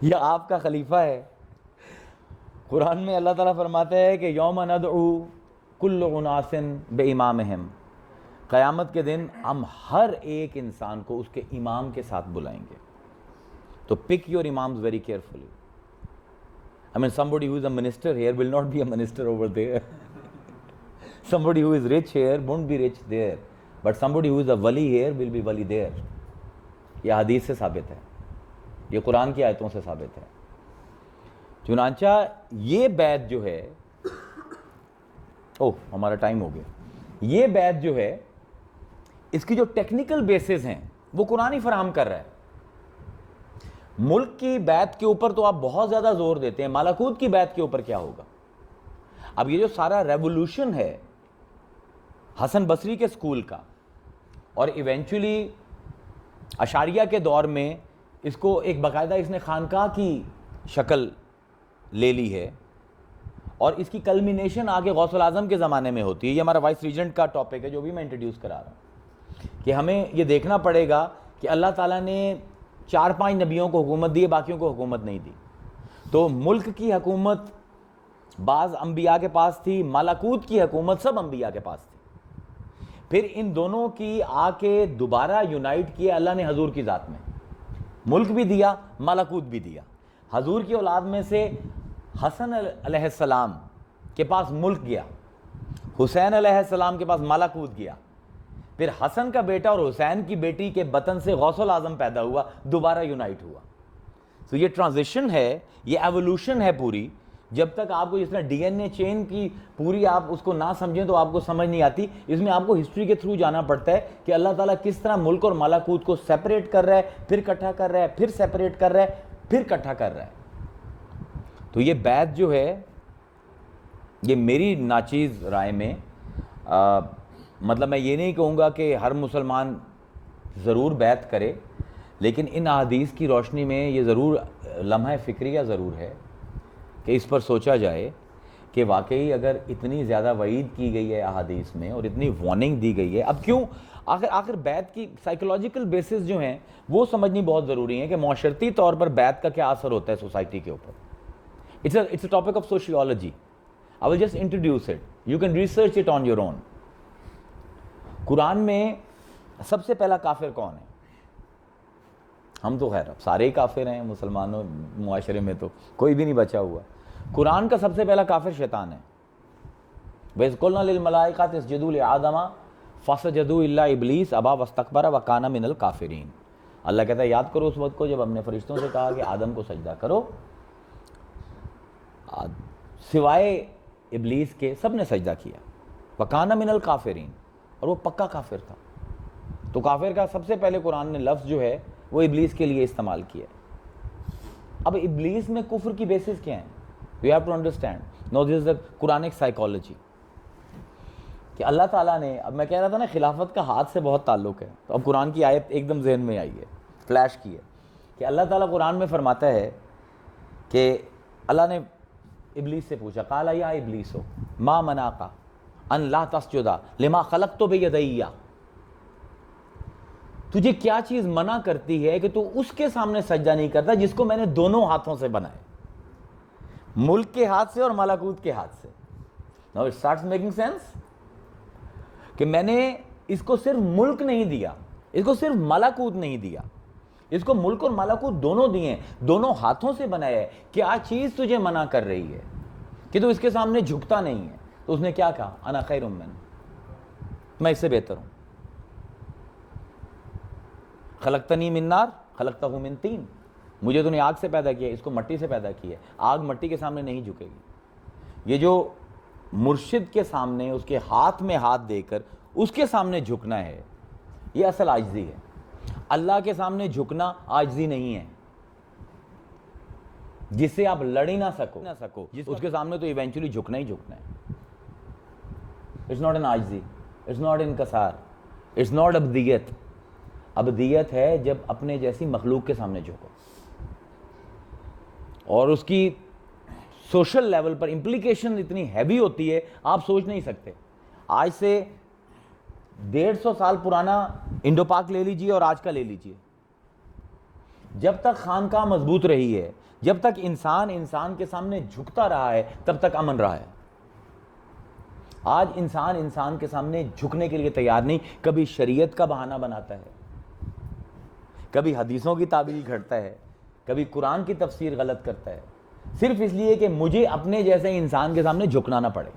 یا آپ کا خلیفہ ہے۔ قرآن میں اللہ تعالیٰ فرماتا ہے کہ یوم ندعو کل اناس بامامہم، قیامت کے دن ہم ہر ایک انسان کو اس کے امام کے ساتھ بلائیں گے۔ تو pick your imams very carefully. I mean, somebody who is a minister here will not be a minister over there. Somebody who is rich here won't be rich there. But somebody who is a wali here will be wali there. یہ حدیث سے ثابت ہے، یہ قرآن کی آیتوں سے ثابت ہے۔ چنانچہ یہ بیعت جو ہے، ہمارا ٹائم ہو گیا، یہ بیعت جو ہے اس کی جو ٹیکنیکل بیسز ہیں وہ قرآن ہی فراہم کر رہا ہے۔ ملک کی بیعت کے اوپر تو آپ بہت زیادہ زور دیتے ہیں، ملکوت کی بیعت کے اوپر کیا ہوگا؟ اب یہ جو سارا ریولوشن ہے حسن بصری کے سکول کا، اور ایونچولی اشاریہ کے دور میں اس کو ایک باقاعدہ اس نے خانقاہ کی شکل لے لی ہے، اور اس کی کلمینیشن آگے غوث الاعظم کے زمانے میں ہوتی ہے۔ یہ ہمارا وائس ریجنٹ کا ٹاپک ہے جو بھی میں انٹروڈیوس کرا رہا ہوں، کہ ہمیں یہ دیکھنا پڑے گا کہ اللہ تعالیٰ نے 4-5 نبیوں کو حکومت دی ہے، باقیوں کو حکومت نہیں دی۔ تو ملک کی حکومت بعض انبیاء کے پاس تھی، ملکوت کی حکومت سب انبیاء کے پاس تھی۔ پھر ان دونوں کی آ کے دوبارہ یونائٹ کیا اللہ نے حضور کی ذات میں، ملک بھی دیا، ملکوت بھی دیا۔ حضور کی اولاد میں سے حسن علیہ السلام کے پاس ملک گیا، حسین علیہ السلام کے پاس ملکوت گیا، پھر حسن کا بیٹا اور حسین کی بیٹی کے بطن سے غوث الاعظم پیدا ہوا، دوبارہ یونائٹ ہوا۔ تو یہ ٹرانزیشن ہے، یہ ایوولوشن ہے پوری۔ جب تک آپ کو جس طرح ڈی این اے چین کی پوری آپ اس کو نہ سمجھیں تو آپ کو سمجھ نہیں آتی۔ اس میں آپ کو ہسٹری کے تھرو جانا پڑتا ہے کہ اللہ تعالیٰ کس طرح ملک اور ملکوت کو سیپریٹ کر رہا ہے، پھر اکٹھا کر رہا ہے، پھر سیپریٹ کر رہا ہے، پھر اکٹھا کر رہا ہے۔ تو یہ بیعت جو ہے، یہ میری ناچیز رائے میں مطلب میں یہ نہیں کہوں گا کہ ہر مسلمان ضرور بیعت کرے، لیکن ان احادیث کی روشنی میں یہ ضرور لمحہ فکریہ ضرور ہے کہ اس پر سوچا جائے کہ واقعی اگر اتنی زیادہ وعید کی گئی ہے احادیث میں اور اتنی وارننگ دی گئی ہے، اب کیوں آخر بیعت کی سائیکولوجیکل بیسز جو ہیں وہ سمجھنی بہت ضروری ہے کہ معاشرتی طور پر بیعت کا کیا اثر ہوتا ہے سوسائٹی کے اوپر۔ It's a topic of sociology. I will just introduce it. You can research it on your own. قرآن میں سب سے پہلا کافر کون ہے؟ ہم تو خیر اب سارے ہی کافر ہیں مسلمانوں معاشرے میں، تو کوئی بھی نہیں بچا ہوا۔ قرآن کا سب سے پہلا کافر شیطان ہے۔ وَإِذْ قُلْنَا لِلْمَلَائِكَةِ اسْجُدُوا لِآدَمَ فَسَجَدُوا إِلَّا إِبْلِيسَ أَبَىٰ وَاسْتَكْبَرَ وَكَانَ مِنَ الْكَافِرِينَ۔ اللہ کہتا ہے یاد کرو اس وقت کو جب ہم نے فرشتوں سے کہا کہ آدم کو سجدہ کرو، سوائے ابلیس کے سب نے سجدہ کیا۔ وَكَانَ مِنَ الْكَافِرِينَ، اور وہ پکا کافر تھا۔ تو کافر کا سب سے پہلے قرآن نے لفظ جو ہے وہ ابلیس کے لیے استعمال کیا ہے. اب ابلیس میں کفر کی بیسس کیا ہیں؟ You have to understand. Now this is the Quranic psychology کہ اللہ تعالیٰ نے, اب میں کہہ رہا تھا نا خلافت کا ہاتھ سے بہت تعلق ہے, تو اب قرآن کی آیت ایک دم ذہن میں آئی ہے, فلیش کی ہے, کہ اللہ تعالیٰ قرآن میں فرماتا ہے کہ اللہ نے ابلیس سے پوچھا, قال یا ابلیس ما منعک ان لا تسجد لما خلقت بیدی, تجھے کیا چیز منع کرتی ہے کہ تو اس کے سامنے سجدہ نہیں کرتا جس کو میں نے دونوں ہاتھوں سے بنایا, ملک کے ہاتھ سے اور ملکوت کے ہاتھ سے. Now it starts making sense کہ میں نے اس کو صرف ملک نہیں دیا, اس کو صرف ملکوت نہیں دیا, اس کو ملک اور ملکوت دونوں دیے, دونوں ہاتھوں سے بنایا ہے. کیا چیز تجھے منع کر رہی ہے کہ تو اس کے سامنے جھکتا نہیں ہے؟ تو اس نے کیا کہا, انا خیر منہ, میں اس سے بہتر ہوں. خلقتنی من نار خلقتہ من طین, مجھے تو نے آگ سے پیدا کیا, اس کو مٹی سے پیدا کیا ہے. آگ مٹی کے سامنے نہیں جھکے گی. یہ جو مرشد کے سامنے اس کے ہاتھ میں ہاتھ دے کر اس کے سامنے جھکنا ہے, یہ اصل عاجزی ہے. اللہ کے سامنے جھکنا عاجزی نہیں ہے. جس سے آپ لڑ ہی نہ سکو اس کے سامنے تو ایونچولی جھکنا ہی جھکنا ہے. اٹس ناٹ این عاجزی, اٹس ناٹ انکسار, اٹس ناٹ ابدیت. ابدیت ہے جب اپنے جیسی مخلوق کے سامنے جھکو, اور اس کی سوشل لیول پر امپلیکیشن اتنی ہیوی ہوتی ہے آپ سوچ نہیں سکتے. آج سے 150 سال پرانا انڈو پاک لے لیجئے اور آج کا لے لیجئے, جب تک خانقاہ مضبوط رہی ہے, جب تک انسان کے سامنے جھکتا رہا ہے, تب تک امن رہا ہے. آج انسان کے سامنے جھکنے کے لیے تیار نہیں. کبھی شریعت کا بہانہ بناتا ہے, کبھی حدیثوں کی تعبیر گھڑتا ہے, کبھی قرآن کی تفسیر غلط کرتا ہے, صرف اس لیے کہ مجھے اپنے جیسے انسان کے سامنے جھکنا نہ پڑے.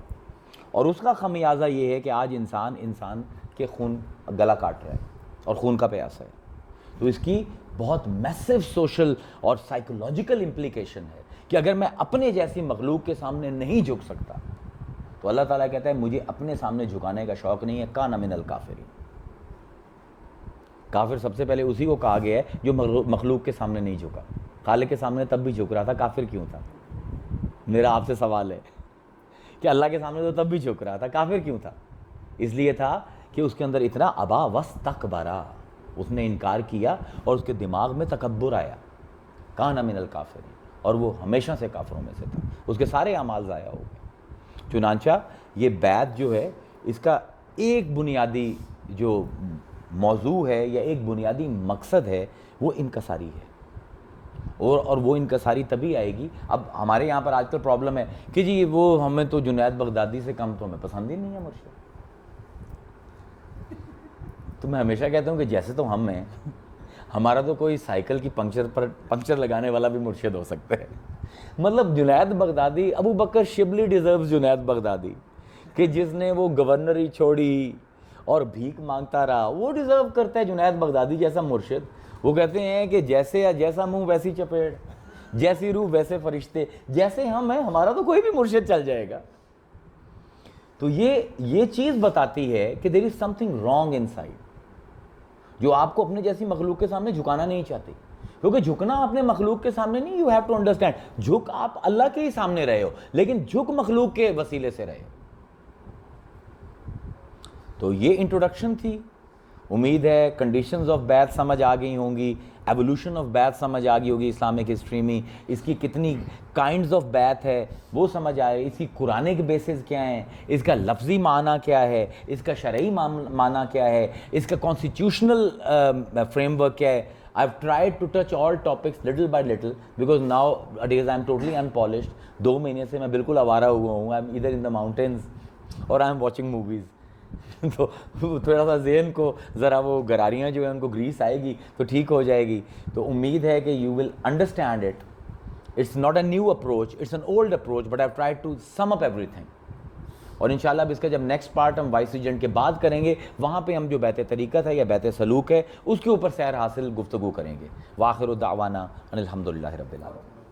اور اس کا خمیازہ یہ ہے کہ آج انسان کے خون گلا کاٹ رہا ہے اور خون کا پیاسا ہے. تو اس کی بہت میسو سوشل اور سائیکولوجیکل امپلیکیشن ہے کہ اگر میں اپنے جیسی مخلوق کے سامنے نہیں جھک سکتا تو اللہ تعالیٰ کہتا ہے مجھے اپنے سامنے جھکانے کا شوق نہیں ہے. کان من الکافرین, کافر سب سے پہلے اسی کو کہا گیا ہے جو مخلوق کے سامنے نہیں جھکا. خالق کے سامنے تب بھی جھک رہا تھا, کافر کیوں تھا؟ میرا آپ سے سوال ہے کہ اللہ کے سامنے تو تب بھی جھک رہا تھا, کافر کیوں تھا؟ اس لیے تھا کہ اس کے اندر اتنا ابا واستکبرا, اس نے انکار کیا اور اس کے دماغ میں تکبر آیا. کان من الکافرین, اور وہ ہمیشہ سے کافروں میں سے تھا. اس کے سارے اعمال ضائع ہو گئے. چنانچہ یہ بیعت جو ہے اس کا ایک بنیادی جو موضوع ہے یا ایک بنیادی مقصد ہے وہ انکساری ہے, اور وہ انکساری تبھی آئے گی. اب ہمارے یہاں پر آج کل پرابلم ہے کہ جی وہ ہمیں تو جنید بغدادی سے کم تو ہمیں پسند ہی نہیں ہے مرشد. تو میں ہمیشہ کہتا ہوں کہ جیسے تو ہم ہیں, ہمارا تو کوئی سائیکل کی پنکچر لگانے والا بھی مرشد ہو سکتا ہے. مطلب جنید بغدادی, ابو بکر شبلی ڈیزروز جنید بغدادی, کہ جس نے وہ گورنری چھوڑی اور بھیک مانگتا رہا, وہ ڈیزرو کرتا ہے جنید بغدادی جیسا مرشد. وہ کہتے ہیں کہ جیسا منہ ویسی چپیڑ, جیسی روح ویسے فرشتے, جیسے ہم ہیں ہمارا تو کوئی بھی مرشد چل جائے گا. تو یہ چیز بتاتی ہے کہ there is something wrong inside, جو آپ کو اپنے جیسی مخلوق کے سامنے جھکانا نہیں چاہتی. کیونکہ جھکنا اپنے مخلوق کے سامنے نہیں, یو ہیو ٹو انڈرسٹینڈ, جھک آپ اللہ کے ہی سامنے رہے ہو لیکن جھک مخلوق کے وسیلے سے رہے ہو. تو یہ انٹروڈکشن تھی. امید ہے کنڈیشنز آف بیعت سمجھ آ گئی ہوں گی, ایولیوشن آف بیعت سمجھ آ گئی ہوگی اسلامک ہسٹری میں, اس کی کتنی کائنڈز آف بیعت ہے وہ سمجھ آئے, اس کی قرآنک بیسز کیا ہیں, اس کا لفظی معنی کیا ہے, اس کا شرعی معنی کیا ہے, اس کا کانسٹیٹیوشنل فریم ورک کیا ہے. I've tried to touch all topics little by little because nowadays I'm totally unpolished. 2 مہینے سے میں بالکل آوارہ ہوا ہوں. I'm either in the mountains or I'm watching movies. تو تھوڑا سا ذہن کو ذرا وہ گراریاں جو ہیں ان کو گریس آئے گی تو ٹھیک ہو جائے گی. تو امید ہے کہ you will understand it. It's not a new approach, it's an old approach, but I've tried to sum up everything. اور انشاءاللہ اب اس کا جب نیکسٹ پارٹ ہم وائس ریجنٹ کے بعد کریں گے, وہاں پہ ہم جو بیعت طریقت ہے یا بیعت سلوک ہے اس کے اوپر سیر حاصل گفتگو کریں گے. وآخر دعوانا ان الحمدللہ رب العالمین.